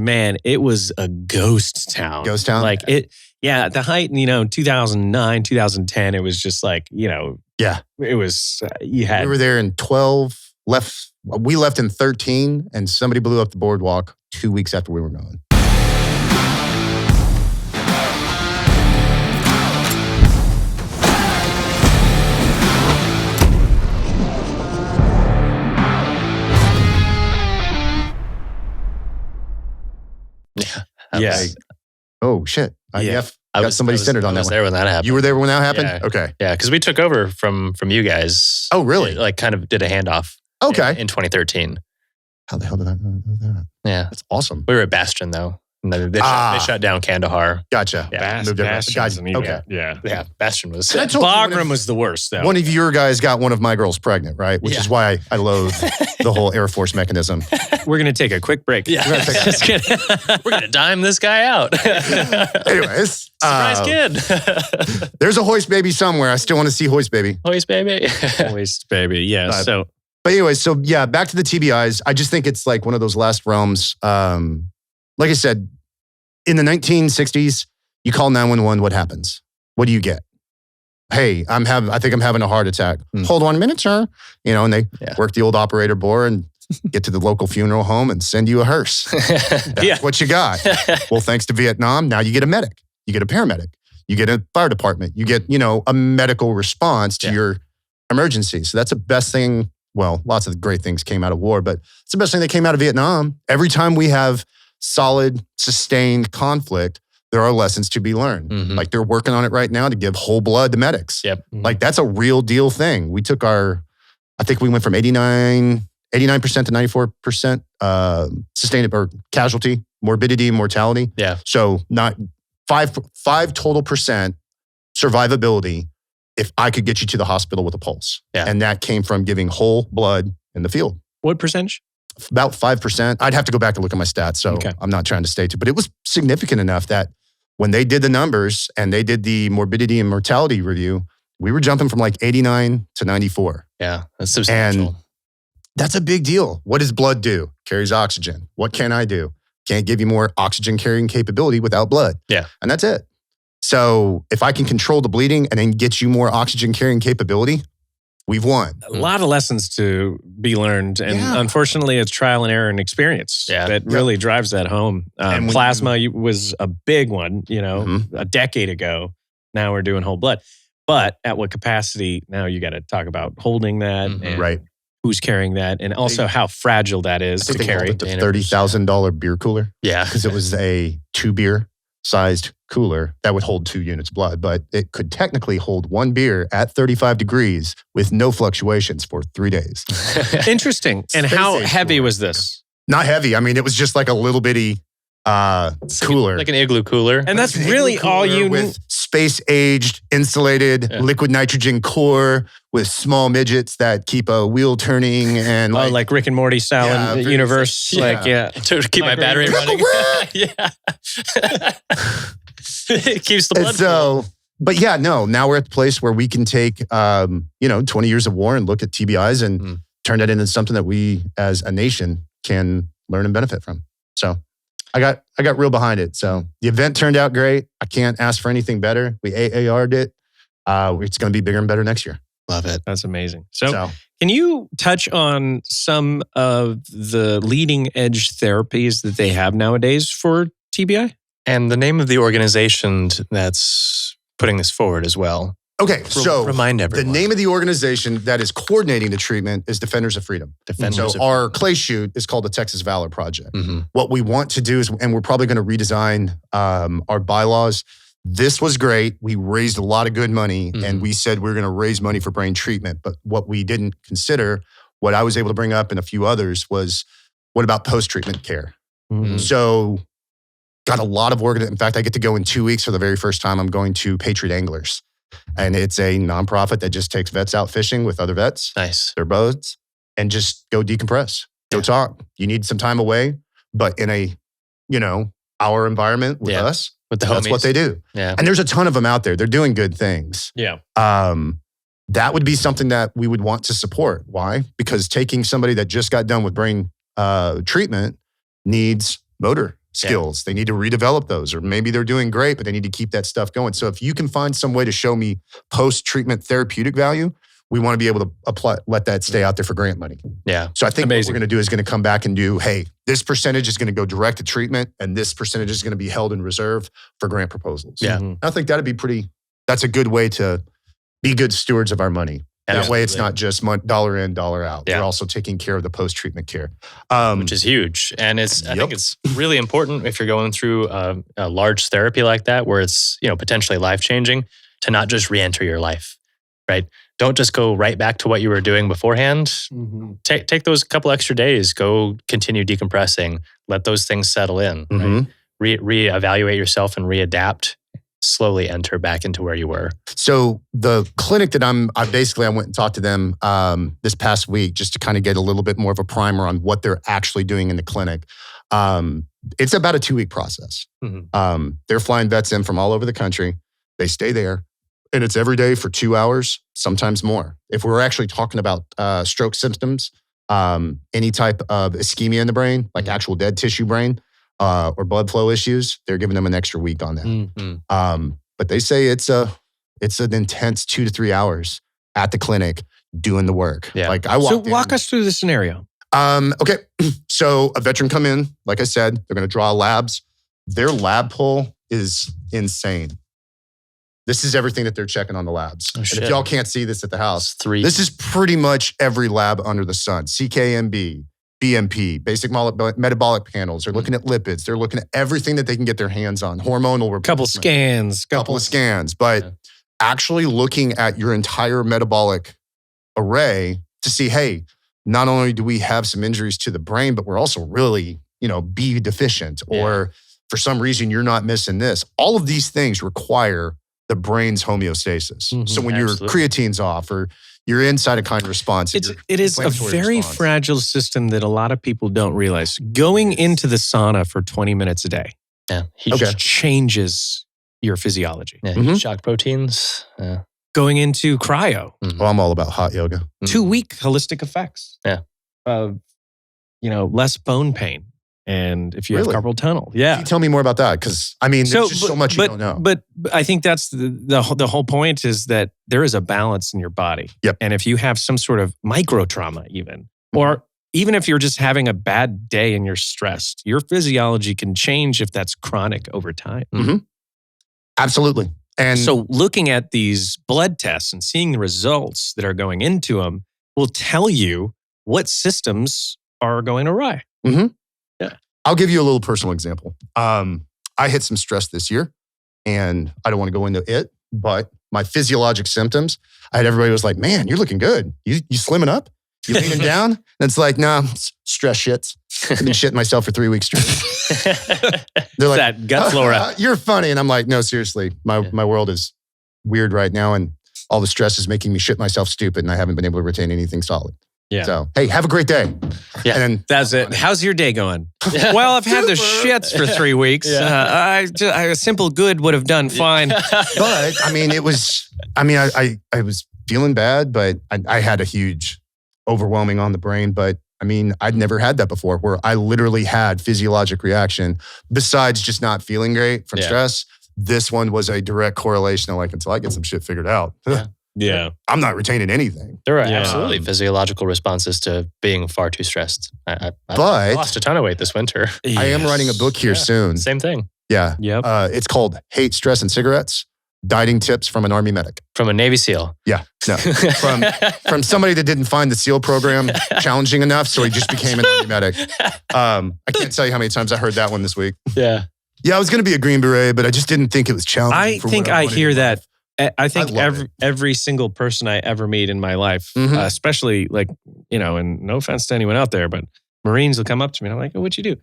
man, it was a ghost town. Ghost town? Like it. Yeah, at the height, 2009, 2010, it was just like, Yeah. It was, you had. We were there in 12, we left in 13, and somebody blew up the boardwalk 2 weeks after we were gone. Yeah. Oh, shit. IDF got somebody centered on that one. I was there when that happened. You were there when that happened? Yeah. Okay. Yeah, because we took over from you guys. Oh, really? Like kind of did a handoff. Okay. In 2013. How the hell did I know that? Yeah. That's awesome. We were at Bastion though. And then they shut down Kandahar. Gotcha. Yeah. Bastion. Okay. Yeah. Bastion was. Bagram was the worst though. One of your guys got one of my girls pregnant, right? Which is why I loathe the whole Air Force mechanism. We're going to take a quick break. Yeah. We're going to dime this guy out. Anyways. Surprise kid. There's a hoist baby somewhere. I still want to see hoist baby. Hoist baby. Hoist baby. Yeah. But anyways, back to the TBIs. I just think it's like one of those last realms. Like I said, in the 1960s, you call 911, what happens? What do you get? Hey, I think I'm having a heart attack. Hold 1 minute, sir. And they work the old operator bore and get to the local funeral home and send you a hearse. That's what you got. Well, thanks to Vietnam, now you get a medic. You get a paramedic. You get a fire department. You get, a medical response to your emergency. So that's the best thing. Well, lots of great things came out of war, but it's the best thing that came out of Vietnam. Every time we have solid, sustained conflict, there are lessons to be learned. Mm-hmm. Like they're working on it right now to give whole blood to medics. Yep. Mm-hmm. Like that's a real deal thing. We took I think we went from 89% to 94% sustained or casualty, morbidity, and mortality. Yeah. So not five total percent survivability if I could get you to the hospital with a pulse. Yeah. And that came from giving whole blood in the field. What percentage? about 5%. I'd have to go back and look at my stats, so I'm not trying to stay to, but it was significant enough that when they did the numbers and they did the morbidity and mortality review, we were jumping from like 89 to 94. Yeah, that's substantial. And that's a big deal. What does blood do? Carries oxygen. What can I do? Can't give you more oxygen carrying capability without blood. Yeah. And that's it. So if I can control the bleeding and then get you more oxygen carrying capability, we've won. A lot of lessons to be learned. And unfortunately, it's trial and error and experience that really drives that home. Plasma was a big one, a decade ago. Now we're doing whole blood. But at what capacity? Now you got to talk about holding that and who's carrying that, and also how fragile that is to carry. It's a $30,000 beer cooler. Yeah. Because it was a 2 beer sized cooler that would hold 2 units of blood, but it could technically hold 1 beer at 35 degrees with no fluctuations for 3 days. Interesting. And how heavy was this? Not heavy. I mean, it was just like a little bitty cooler. Like an igloo cooler. And that's really all you need. With space-aged, insulated, liquid nitrogen core with small midgets that keep a wheel turning and like Rick and Morty style universe. To keep my battery running. It keeps the blood flow. But now we're at the place where we can take 20 years of war and look at TBIs and turn that into something that we as a nation can learn and benefit from. So I got real behind it. So the event turned out great. I can't ask for anything better. We AAR'd it. It's going to be bigger and better next year. Love it. That's amazing. So can you touch on some of the leading edge therapies that they have nowadays for TBI? And the name of the organization that's putting this forward as well. Okay, so remind everyone. The name of the organization that is coordinating the treatment is Defenders of Freedom. Our clay shoot is called the Texas Valor Project. What we want to do is, and we're probably going to redesign our bylaws. This was great. We raised a lot of good money, and we said we're going to raise money for brain treatment. But what we didn't consider, what I was able to bring up and a few others, was what about post-treatment care? So got a lot of work. In fact, I get to go in 2 weeks for the very first time. I'm going to Patriot Anglers. And it's a nonprofit that just takes vets out fishing with other vets, their boats, and just go decompress, go talk. You need some time away, but in a, our environment with us, with the homies. That's what they do. Yeah. And there's a ton of them out there. They're doing good things. Yeah. That would be something that we would want to support. Why? Because taking somebody that just got done with brain treatment needs motor skills. They need to redevelop those, or maybe they're doing great, but they need to keep that stuff going. So if you can find some way to show me post-treatment therapeutic value, we want to be able to let that stay out there for grant money. Yeah. So I think what we're going to do is going to come back and do, hey, this percentage is going to go direct to treatment, and this percentage is going to be held in reserve for grant proposals. Yeah. I think that's a good way to be good stewards of our money. That way it's not just dollar in, dollar out. We're also taking care of the post-treatment care. Which is huge. And I think it's really important if you're going through a large therapy like that, where it's potentially life-changing, to not just re-enter your life, right? Don't just go right back to what you were doing beforehand. Take those couple extra days, go continue decompressing, let those things settle in, right? Reevaluate yourself and readapt. Slowly enter back into where you were. So the clinic that I went and talked to them this past week just to kind of get a little bit more of a primer on what they're actually doing in the clinic. It's about a 2-week process. They're flying vets in from all over the country. They stay there, and it's every day for 2 hours, sometimes more. If we're actually talking about stroke symptoms, any type of ischemia in the brain, like actual dead tissue brain, or blood flow issues, they're giving them an extra week on that. But they say it's an intense 2 to 3 hours at the clinic doing the work. Yeah. Like walk us through the scenario. Okay. So a veteran come in, like I said, they're going to draw labs. Their lab pull is insane. This is everything that they're checking on the labs. And if y'all can't see this at the house, this is pretty much every lab under the sun. CKMB, BMP, basic metabolic panels. They're looking at lipids. They're looking at everything that they can get their hands on. Hormonal couple of scans. But actually looking at your entire metabolic array to see, hey, not only do we have some injuries to the brain, but we're also really, B deficient, or for some reason you're not missing this. All of these things require the brain's homeostasis. Mm-hmm, so when your creatine's off or you're in cytokine response, it is a very fragile system that a lot of people don't realize. Going into the sauna for 20 minutes a day just changes your physiology. Yeah, heat shock proteins. Yeah. Going into cryo. Mm-hmm. Well, I'm all about hot yoga. 2-week holistic effects. Yeah. Of, less bone pain. And if you have carpal tunnel. Yeah. Can you tell me more about that? Because, there's just so much you don't know. But I think that's the whole point is that there is a balance in your body. Yep. And if you have some sort of micro trauma even, or even if you're just having a bad day and you're stressed, your physiology can change if that's chronic over time. Mm-hmm. Absolutely. And so looking at these blood tests and seeing the results that are going into them will tell you what systems are going awry. Mm-hmm. Yeah. I'll give you a little personal example. I hit some stress this year, and I don't want to go into it, but my physiologic symptoms, everybody was like, man, you're looking good. You slimming up? You leaning down? And it's like, nah, stress shits. I've been shitting myself for 3 weeks straight. They're like, that gut flora. You're funny. And I'm like, no, seriously, my world is weird right now, and all the stress is making me shit myself stupid, and I haven't been able to retain anything solid. Yeah. So, hey, have a great day. Yeah. And then, that's it. How's your day going? Well, I've had the shits for 3 weeks. Yeah. A simple good would have done fine. But it was, I was feeling bad, but I had a huge overwhelming on the brain. But I'd never had that before, where I literally had physiologic reaction besides just not feeling great from stress. This one was a direct correlation. I'm like, until I get some shit figured out. Yeah. I'm not retaining anything. There are absolutely physiological responses to being far too stressed. I lost a ton of weight this winter. Yes. I am writing a book here soon. Same thing. Yeah. Yep. It's called Hate, Stress, and Cigarettes. Dieting Tips from an Army Medic. From a Navy SEAL. Yeah. No. From somebody that didn't find the SEAL program challenging enough, so he just became an Army Medic. I can't tell you how many times I heard that one this week. Yeah. Yeah, I was going to be a Green Beret, but I just didn't think it was challenging. I think I hear that. I think every single person I ever meet in my life, especially and no offense to anyone out there, but Marines will come up to me and I'm like, oh, what'd you do?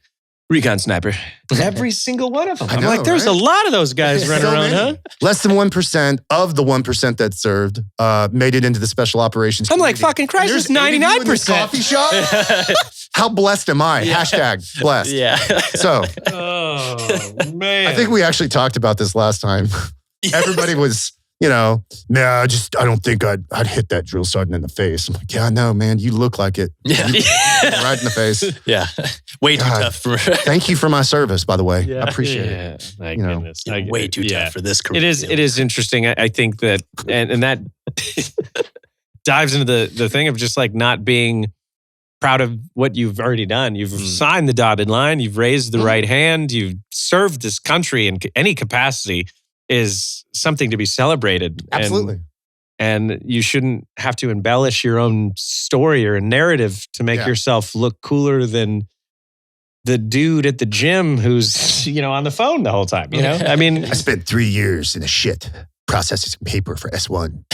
Recon sniper. Every single one of them. I'm like, there's a lot of those guys running around, huh? Less than 1% of the 1% that served made it into the special operations community. I'm like, fucking Christ, there's 99%. Coffee shop? How blessed am I? Yeah. #blessed. Yeah. So, man. I think we actually talked about this last time. Everybody was, I don't think I'd hit that drill sergeant in the face. I'm like, yeah, no, man, you look like it. Yeah. Right in the face. Yeah. Way too tough. Thank you for my service, by the way. Yeah. I appreciate it. My goodness. Way too tough for this career. It is interesting. I think that, and that dives into the thing of just like not being proud of what you've already done. You've signed the dotted line. You've raised the right hand. You've served this country in any capacity is something to be celebrated. Absolutely. And you shouldn't have to embellish your own story or narrative to make yourself look cooler than the dude at the gym who's, on the phone the whole time, I spent 3 years in a shit processing some paper for S1.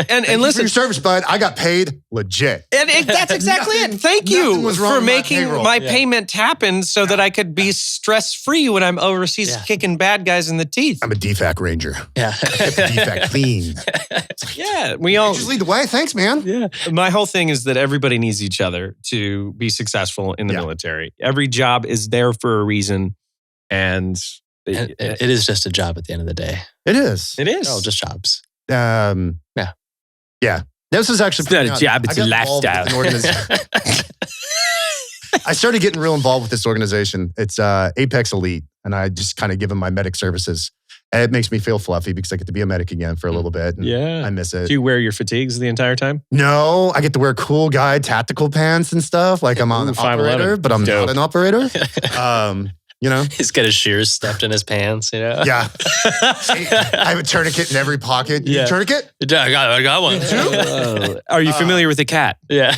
and listen, for your service, bud, I got paid legit. And that's exactly it. Thank you for making my payment happen so that I could be stress-free when I'm overseas kicking bad guys in the teeth. I'm a DFAC ranger. Yeah. I kept the DFAC clean. Yeah. We all just lead the way. Thanks, man. Yeah. My whole thing is that everybody needs each other to be successful in the military. Every job is there for a reason. And it is just a job at the end of the day. It is. It is. They're all just jobs. Yeah. This is actually it's not a job, it's a lifestyle. I started getting real involved with this organization. It's Apex Elite, and I just kind of give them my medic services. And it makes me feel fluffy because I get to be a medic again for a little bit. And I miss it. Do you wear your fatigues the entire time? No, I get to wear cool guy tactical pants and stuff. Like I'm on an operator, but I'm not an operator. He's got his shears stuffed in his pants, Yeah. I have a tourniquet in every pocket. You tourniquet? I got one too. Are you familiar with the cat? Yeah.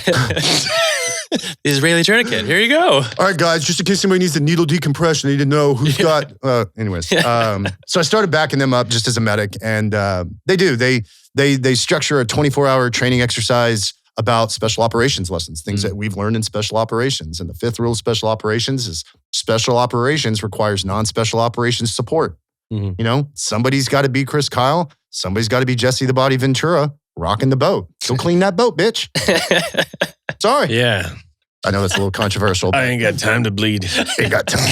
The Israeli tourniquet. Here you go. All right, guys, just in case somebody needs a needle decompression, I need to know who's got... anyways. So I started backing them up just as a medic, and they do. They structure a 24-hour training exercise about special operations lessons, things that we've learned in special operations. And the 5th rule of special operations is special operations requires non-special operations support. You know, somebody's got to be Chris Kyle. Somebody's got to be Jesse the Body Ventura rocking the boat. Go clean that boat, bitch. Sorry. Yeah. I know that's a little controversial. I ain't got time to bleed. Ain't got time.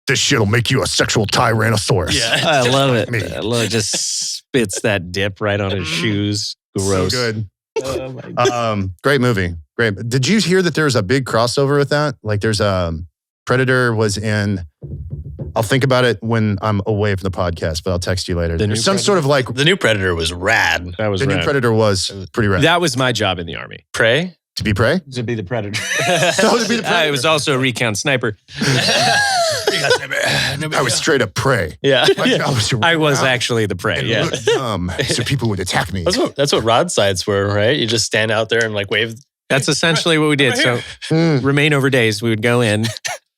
This shit'll make you a sexual tyrannosaurus. Yeah. I love it. I love it. Just spits that dip right on his shoes. Gross. So good. Oh my God. Great movie. Great. Did you hear that there's a big crossover with that? Like there's Predator was in, I'll think about it when I'm away from the podcast, but I'll text you later. There's some sort of like. The new Predator was rad. That was the rad. new Predator was pretty rad. That was my job in the Army. Prey? To be prey? To be the Predator. To be the Predator. I was also a recon sniper. I was straight up prey. Yeah. I was actually the prey. Yeah. So people would attack me. That's what rod sights were, right? You just stand out there and like wave. That's essentially what we did. So remain over days, we would go in.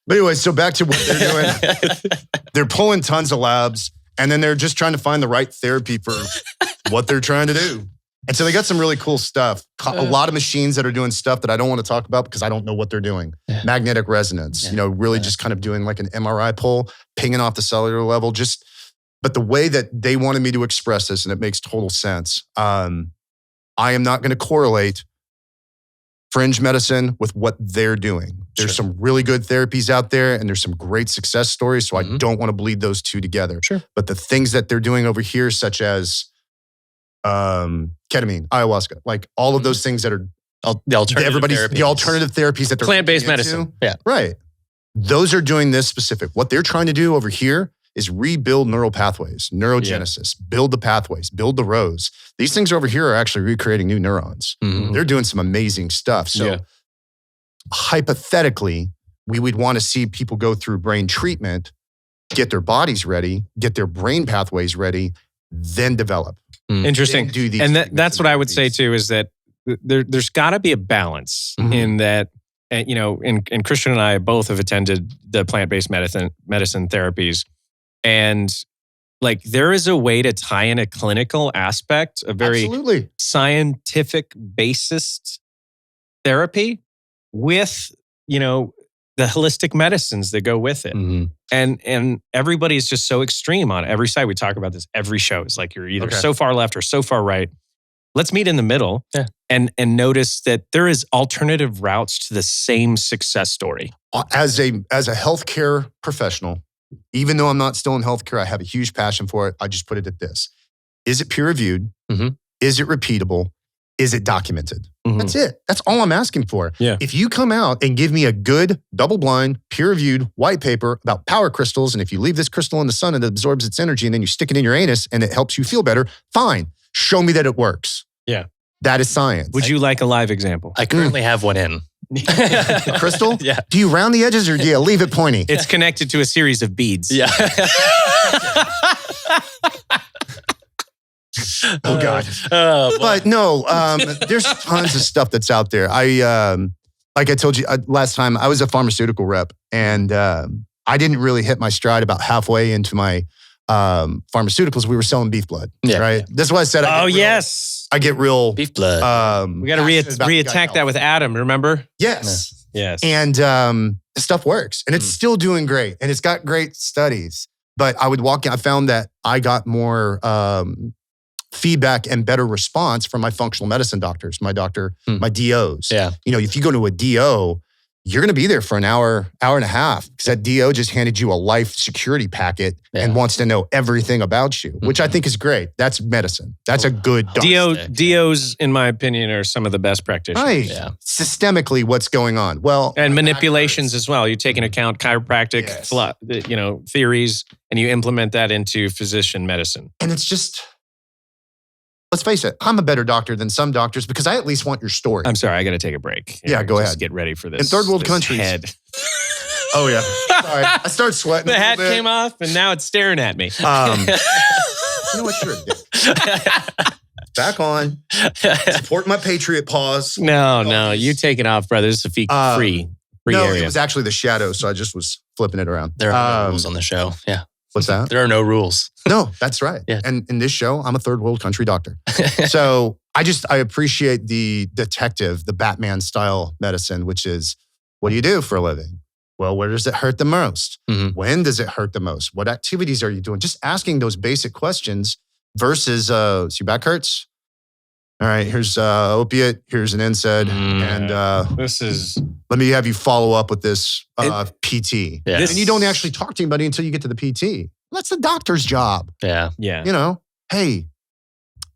But anyway, so back to what they're doing. They're pulling tons of labs, and then they're just trying to find the right therapy for what they're trying to do. And so they got some really cool stuff. A lot of machines that are doing stuff that I don't want to talk about because I don't know what they're doing. Yeah. Magnetic resonance, really just kind of doing like an MRI pull, pinging off the cellular level. But the way that they wanted me to express this, and it makes total sense, I am not going to correlate fringe medicine with what they're doing. There's some really good therapies out there, and there's some great success stories, so I don't want to bleed those two together. Sure. But the things that they're doing over here, such as ketamine, ayahuasca, like all of those things that are the alternative therapies that they're plant-based medicine. Yeah. Right. Those are doing this specific. What they're trying to do over here is rebuild neural pathways, neurogenesis, build the pathways, build the rows. These things over here are actually recreating new neurons. Mm-hmm. They're doing some amazing stuff. So hypothetically, we would want to see people go through brain treatment, get their bodies ready, get their brain pathways ready, then develop. Interesting. And that's what I would say too, is that there's got to be a balance in that, and Christian and I both have attended the plant-based medicine therapies. And like there is a way to tie in a clinical aspect, a very scientific basis therapy with, the holistic medicines that go with it. Mm-hmm. And everybody's just so extreme on every side. We talk about this every show. It's like you're either so far left or so far right. Let's meet in the middle and notice that there is alternative routes to the same success story. As a healthcare professional, even though I'm not still in healthcare, I have a huge passion for it. I just put it at this. Is it peer reviewed? Mm-hmm. Is it repeatable? Is it documented? Mm-hmm. That's it. That's all I'm asking for. Yeah. If you come out and give me a good, double-blind, peer-reviewed white paper about power crystals, and if you leave this crystal in the sun, it absorbs its energy, and then you stick it in your anus, and it helps you feel better, fine. Show me that it works. Yeah. That is science. Would you like a live example? I currently have one in. A crystal? Yeah. Do you round the edges or do you leave it pointy? It's connected to a series of beads. Yeah. Oh God. But no, there's tons of stuff that's out there. Like I told you last time, I was a pharmaceutical rep, and I didn't really hit my stride about halfway into my pharmaceuticals. We were selling beef blood, right? That's why I said, I get real beef blood. We got to reattack that with Adam, remember? Yes. Yes. And the stuff works, and it's still doing great, and it's got great studies. But I would walk in, I found that I got more feedback and better response from my functional medicine doctors, my doctor, my DOs. Yeah. If you go to a DO, you're going to be there for an hour and a half because that DO just handed you a life security packet and wants to know everything about you, which I think is great. That's medicine. That's a good doctor. DOs, in my opinion, are some of the best practitioners. Right. Yeah. Systemically, what's going on? Well, and manipulations as well. You take into account chiropractic, theories, and you implement that into physician medicine. And it's just, let's face it, I'm a better doctor than some doctors because I at least want your story. I'm sorry, I got to take a break. Yeah, go ahead. Get ready for this. In third world countries. Head. Oh, yeah. Sorry. I started sweating. The hat came off and now it's staring at me. You know what? You're a dick. Back on. Support my Patriot pause. No. You take it off, brother. This is a free area. It was actually the shadow, so I just was flipping it around. There are no rules on the show. Yeah. What's that? There are no rules. No, that's right. Yeah. And in this show, I'm a third world country doctor. So I appreciate the detective, the Batman style medicine, which is, what do you do for a living? Well, where does it hurt the most? Mm-hmm. When does it hurt the most? What activities are you doing? Just asking those basic questions versus, so your back hurts? All right, here's opiate, here's an NSAID, and let me have you follow up with this PT. Yeah. And you don't actually talk to anybody until you get to the PT. That's the doctor's job. Yeah. Hey,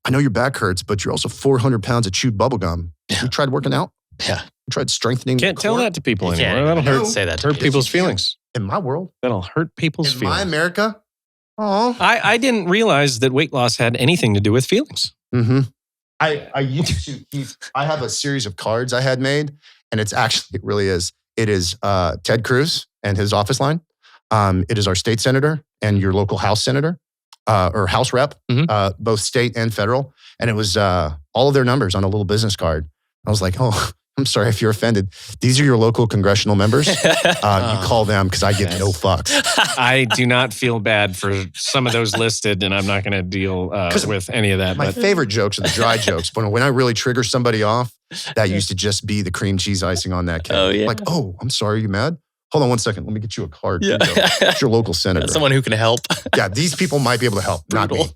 I know your back hurts, but you're also 400 pounds of chewed bubble gum. Yeah. You tried working out? Yeah. You tried strengthening Can't the tell core? that to people You anymore. can't. That'll Say that to hurt people's feelings. In my world. That'll hurt people's In feelings. my America. Oh. I didn't realize that weight loss had anything to do with feelings. Mm-hmm. I used to keep, I have a series of cards I had made, and it really is. It is Ted Cruz and his office line. It is our state senator and your local House senator or House rep, both state and federal. And it was all of their numbers on a little business card. I was like, oh, I'm sorry if you're offended. These are your local congressional members. You call them because I give no fucks. I do not feel bad for some of those listed, and I'm not going to deal with any of that. My favorite jokes are the dry jokes. When I really trigger somebody off, that used to just be the cream cheese icing on that cake. Oh, yeah. Like, oh, I'm sorry, you mad? Hold on one second. Let me get you a card. Yeah. It's your local senator. Someone who can help. Yeah, these people might be able to help, not me.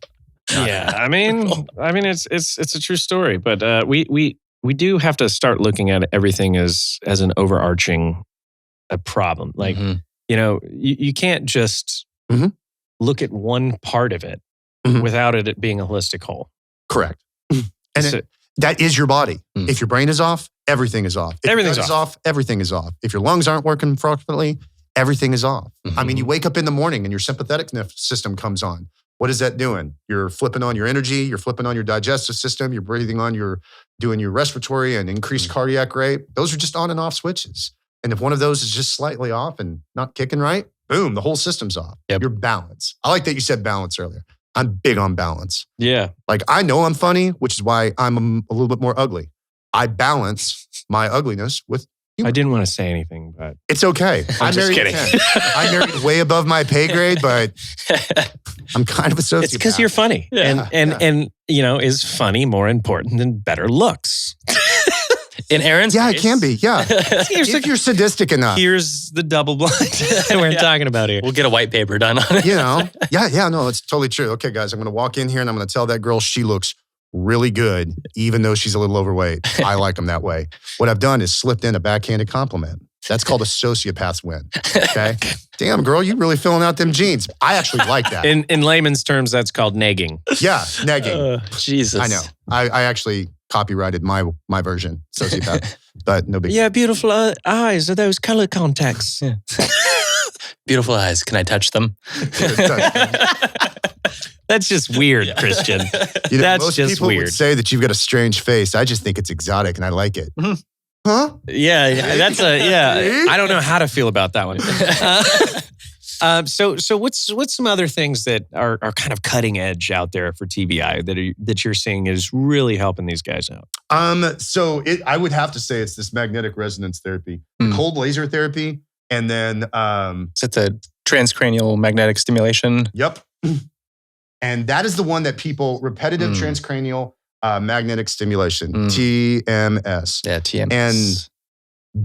Yeah, I mean, it's a true story, but we do have to start looking at everything as an overarching problem. Like, you can't just look at one part of it without it being a holistic whole. Correct. And that is your body. If your brain is off, everything is off. If Everything's your gut is off. Everything is off. If your lungs aren't working properly, everything is off. I mean, you wake up in the morning and your sympathetic system comes on. What is that doing? You're flipping on your energy. You're flipping on your digestive system. You're breathing on doing your respiratory and increased cardiac rate. Those are just on and off switches. And if one of those is just slightly off and not kicking right, boom, the whole system's off. Yep. Your balance. I like that you said balance earlier. I'm big on balance. Yeah. Like, I know I'm funny, which is why I'm a little bit more ugly. I balance my ugliness with humor. I didn't want to say anything, but It's okay. I'm just kidding. I married way above my pay grade, but I'm kind of a sociopath. it's because you're funny, and is funny more important than better looks? In Aaron's Yeah, case, it can be. Yeah. If you're sadistic enough. Here's the double blind that we're talking about here. We'll get a white paper done on it. No, it's totally true. Okay, guys, I'm going to walk in here and I'm going to tell that girl she looks really good, even though she's a little overweight. I like them that way. What I've done is slipped in a backhanded compliment. That's called a sociopath's win. Okay? Damn, girl, you really filling out them jeans. I actually like that. In layman's terms, that's called negging. Yeah, negging. Jesus. I know. I actually copyrighted my version, sociopath, but no big deal. Yeah, beautiful eyes. Are those color contacts? Yeah. Beautiful eyes. Can I touch them? That's just weird, Christian. That's most just people weird. would say that you've got a strange face. I just think it's exotic and I like it. Huh? Yeah, that's I don't know how to feel about that one. So what's some other things that are kind of cutting edge out there for TBI that you're seeing is really helping these guys out? I would have to say it's this magnetic resonance therapy, cold laser therapy, and then Is it the transcranial magnetic stimulation? Yep. And that is the one that repetitive transcranial magnetic stimulation, TMS. Yeah, TMS. And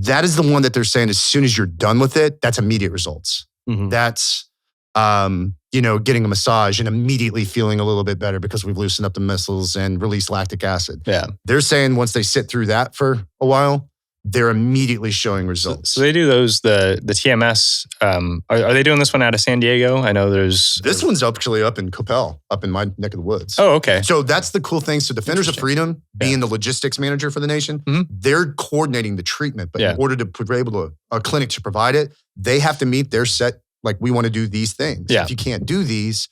that is the one that they're saying as soon as you're done with it, that's immediate results. That's, getting a massage and immediately feeling a little bit better because we've loosened up the muscles and released lactic acid. Yeah. They're saying once they sit through that for a while, they're immediately showing results. So they do those, the TMS. Are they doing this one out of San Diego? I know there's... This one's actually up in Coppell, up in my neck of the woods. Oh, okay. So that's the cool thing. So Defenders of Freedom, being the logistics manager for the nation, they're coordinating the treatment. But in order to be able to, a clinic to provide it, they have to meet their set, like, we want to do these things. Yeah. If you can't do these,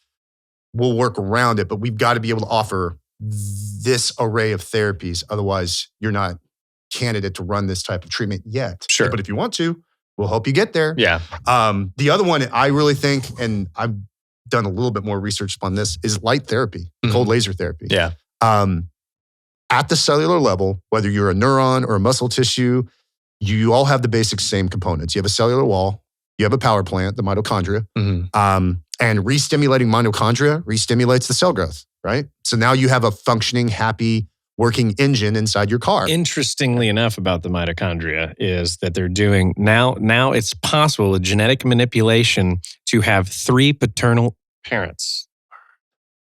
we'll work around it. But we've got to be able to offer this array of therapies. Otherwise, you're not candidate to run this type of treatment yet. Sure. But if you want to, we'll help you get there. Yeah. The other one I really think, and I've done a little bit more research on this, is light therapy, cold laser therapy. Yeah. At the cellular level, whether you're a neuron or a muscle tissue, you all have the basic same components. You have a cellular wall, you have a power plant, the mitochondria, and re-stimulating mitochondria re-stimulates the cell growth, right? So now you have a functioning, happy, working engine inside your car. Interestingly enough about the mitochondria is that they're doing now it's possible with genetic manipulation to have 3 paternal parents.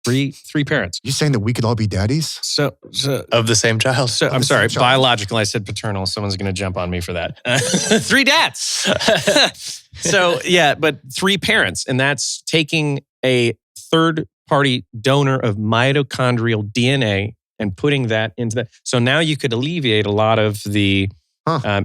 Three parents. You saying that we could all be daddies? So Of the same child. So I'm sorry, biological. I said paternal. Someone's going to jump on me for that. 3 dads. So yeah, but 3 parents, and that's taking a third-party donor of mitochondrial DNA and putting that into that. So now you could alleviate a lot of the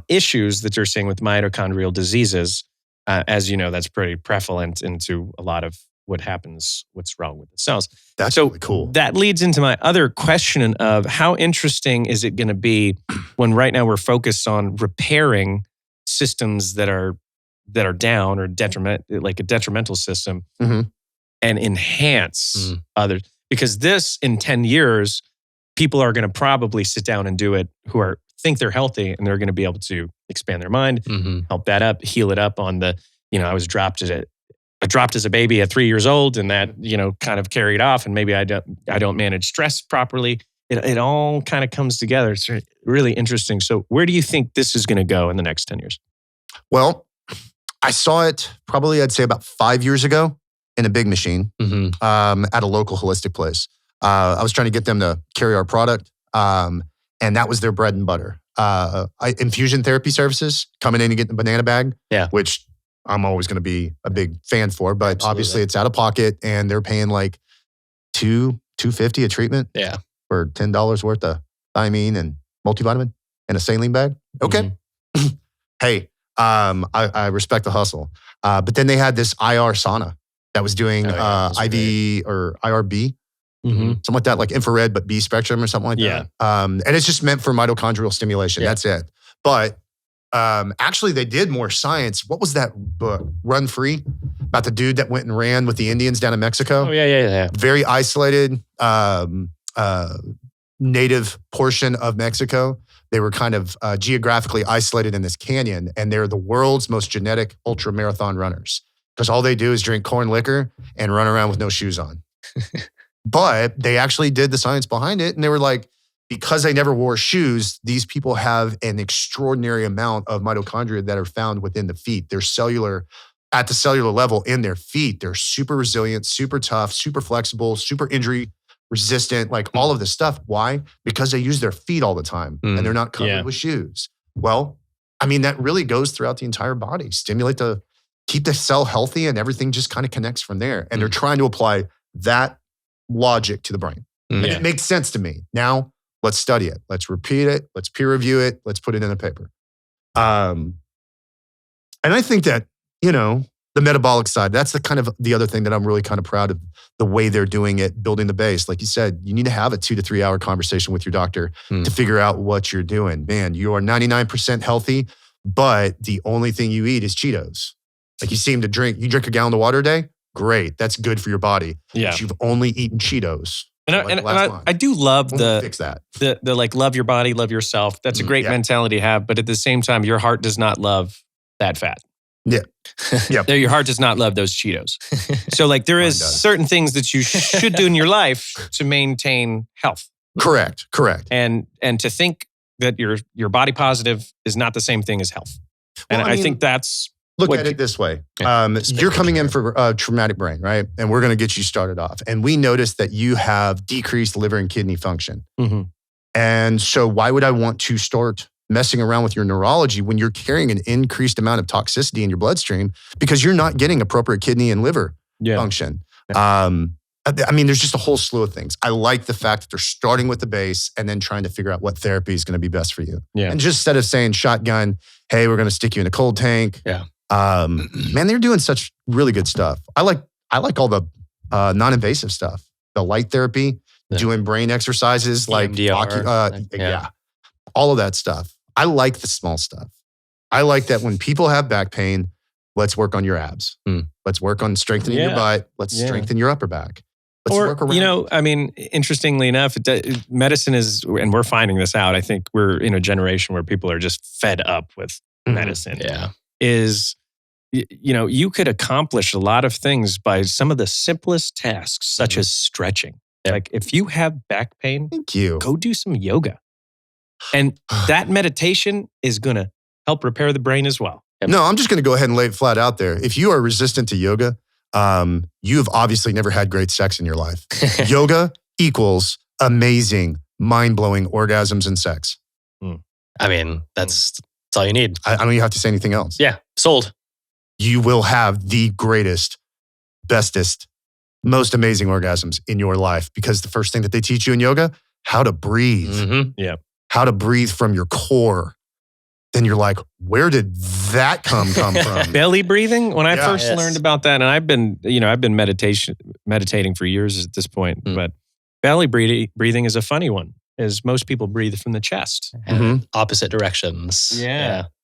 issues that you're seeing with mitochondrial diseases. As you know, that's pretty prevalent into a lot of what's wrong with the cells. That's really cool. That leads into my other question of how interesting is it going to be when right now we're focused on repairing systems that are down or like a detrimental system, and enhance others. Because this, in 10 years, people are going to probably sit down and do it who think they're healthy, and they're going to be able to expand their mind, help that up, heal it up on the, I was dropped as a baby at 3 years old, and that, kind of carried off, and maybe I don't manage stress properly. It all kind of comes together. It's really interesting. So where do you think this is going to go in the next 10 years? Well, I saw it probably, I'd say about 5 years ago in a big machine at a local holistic place. I was trying to get them to carry our product, and that was their bread and butter. Infusion therapy services, coming in and getting the banana bag, which I'm always going to be a big fan for, but obviously it's out of pocket, and they're paying like $250 a treatment for $10 worth of thiamine and multivitamin and a saline bag. Okay. Hey, I respect the hustle. But then they had this IR sauna that was doing IV or IRB, something like that, like infrared, but B spectrum or something like that. And it's just meant for mitochondrial stimulation. That's it. But actually, they did more science. What was that book, Run Free, about the dude that went and ran with the Indians down in Mexico? Oh, yeah. Very isolated, native portion of Mexico. They were kind of geographically isolated in this canyon, and they're the world's most genetic ultra marathon runners because all they do is drink corn liquor and run around with no shoes on. But they actually did the science behind it, and they were like, because they never wore shoes, these people have an extraordinary amount of mitochondria that are found within the feet. They're at the cellular level in their feet. They're super resilient, super tough, super flexible, super injury resistant, like all of this stuff. Why? Because they use their feet all the time and they're not covered with shoes. Well, I mean, that really goes throughout the entire body. Keep the cell healthy, and everything just kind of connects from there. And they're trying to apply that logic to the brain. And it makes sense to me. Now, let's study it. Let's repeat it. Let's peer review it. Let's put it in a paper. And I think that, the metabolic side, that's the other thing that I'm really kind of proud of, the way they're doing it, building the base. Like you said, you need to have a 2 to 3 hour conversation with your doctor to figure out what you're doing. Man, you are 99% healthy, but the only thing you eat is Cheetos. Like you drink a gallon of water a day? Great. That's good for your body. Yeah. But you've only eaten Cheetos. And I do love fix that. The like love your body, love yourself. That's a great mentality to have. But at the same time, your heart does not love that fat. Yeah. Your heart does not love those Cheetos. So like there is certain things that you should do in your life to maintain health. Correct. And to think that you're body positive is not the same thing as health. Well, and I think that's look at it this way. You're coming in for traumatic brain, right? And we're going to get you started off. And we noticed that you have decreased liver and kidney function. And so why would I want to start messing around with your neurology when you're carrying an increased amount of toxicity in your bloodstream because you're not getting appropriate kidney and liver function? I mean, there's just a whole slew of things. I like the fact that they're starting with the base and then trying to figure out what therapy is going to be best for you. And just instead of saying shotgun, hey, we're going to stick you in a cold tank. Man, they're doing such really good stuff. I like all the non-invasive stuff, the light therapy, doing brain exercises like all of that stuff. I like the small stuff. I like that when people have back pain, let's work on your abs. Let's work on strengthening your butt. Let's strengthen your upper back. Let's work around. I mean, interestingly enough, medicine is, and we're finding this out, I think we're in a generation where people are just fed up with medicine. You could accomplish a lot of things by some of the simplest tasks, such as stretching. Yep. Like if you have back pain, Thank you. go do some yoga. And that meditation is going to help repair the brain as well. No, I'm just going to go ahead and lay it flat out there. If you are resistant to yoga, you have obviously never had great sex in your life. Yoga equals amazing, mind-blowing orgasms and sex. I mean, that's all you need. I don't even have to say anything else. Yeah, sold. You will have the greatest, bestest, most amazing orgasms in your life because the first thing that they teach you in yoga, how to breathe. Mm-hmm. Yeah. How to breathe from your core. Then you're like, where did that come from? Belly breathing. When I first Yes. learned about that, and I've been meditating for years at this point, Mm. but belly breathing is a funny one, as most people breathe from the chest. Mhm. Opposite directions.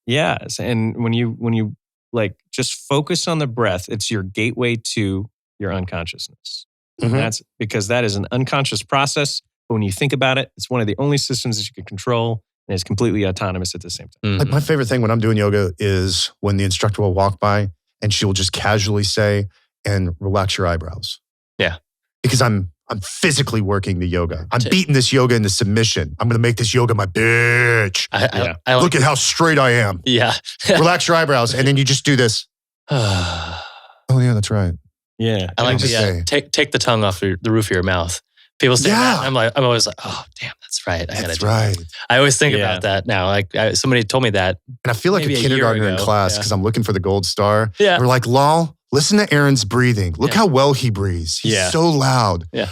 Yes. And when you like just focus on the breath, it's your gateway to your unconsciousness. Mhm. That's because that is an unconscious process. But when you think about it, it's one of the only systems that you can control, and it's completely autonomous at the same time. Mhm. Like my favorite thing when I'm doing yoga is when the instructor will walk by and she'll just casually say, and relax your eyebrows. Yeah. Because I'm physically working the yoga. I'm To- beating this yoga into submission. I'm going to make this yoga my bitch. I like, Look at how straight I am. yeah. Relax your eyebrows. And then you just do this. I Oh, yeah, that's right. Yeah. like just say- take the tongue off the roof of your mouth. People say Yeah. that. I'm always like, oh, damn, that's right. I gotta That's do right. that. I always think Yeah. about that now. Like somebody told me that. And I feel like Maybe a a year kindergartner in ago. class Yeah. because I'm looking for the gold star. Yeah. We're like, lol, listen to Aaron's breathing. Look Yeah. how well he breathes. He's Yeah. so loud. Yeah.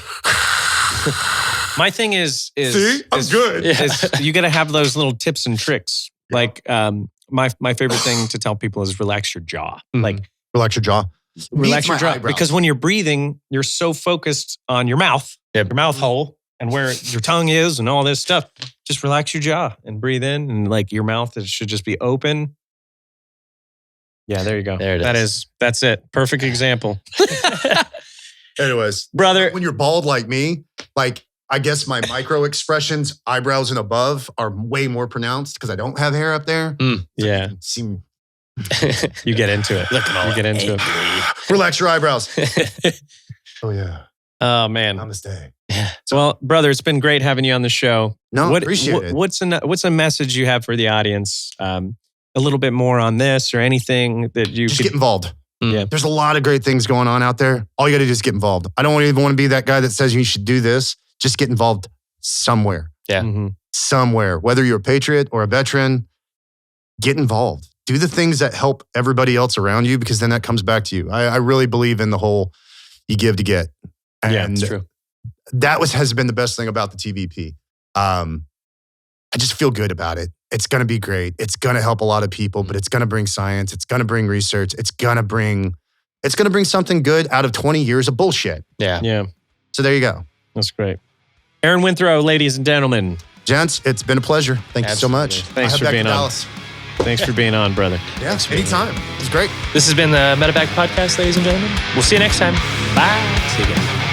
My thing is See? I'm good. Yeah. is you got to have those little tips and tricks. Like my favorite thing to tell people is relax your jaw. Mhm. Like Relax your jaw. relax Meets your my jaw eyebrows. because when you're breathing, you're so focused on your mouth, Yep. your mouth hole, and where your tongue is, and all this stuff. Just relax your jaw and breathe in, and like your mouth should just be open. Yeah, there you go. There it That's it. Perfect example, Anyways, brother. when you're bald like me, like I guess my micro expressions, eyebrows and above, are way more pronounced because I don't have hair up there. Yeah, Seem you get into it. Look at all You get into it. relax your eyebrows. Oh yeah, Oh man. namaste. Well, brother, it's been great having you on the show. No, appreciate it. What's a message you have for the audience? A little bit more on this or anything that you Just could get involved. Yeah. There's a lot of great things going on out there. All you got to do is get involved. I don't even want to be that guy that says you should do this. Just get involved somewhere. Yeah. Mhm. Somewhere. Whether you're a patriot or a veteran, get involved. Do the things that help everybody else around you because then that comes back to you. I really believe in the whole you give to get. And Yeah, It's true. that has been the best thing about the TVP. I just feel good about it. It's going to be great. It's going to help a lot of people, but it's going to bring science. It's going to bring research. It's going to bring something good out of 20 years of bullshit. Yeah. Yeah, So there you go. that's great. Aaron Withrow, ladies and gentlemen, Gents, it's been a pleasure. Thank you so much. Absolutely. Thanks I'll for head back being to on. Dallas. thanks for being on, brother. Yeah, for being anytime. It was great. This has been the Medevac Podcast, ladies and gentlemen. We'll see you next time. Bye. See you again.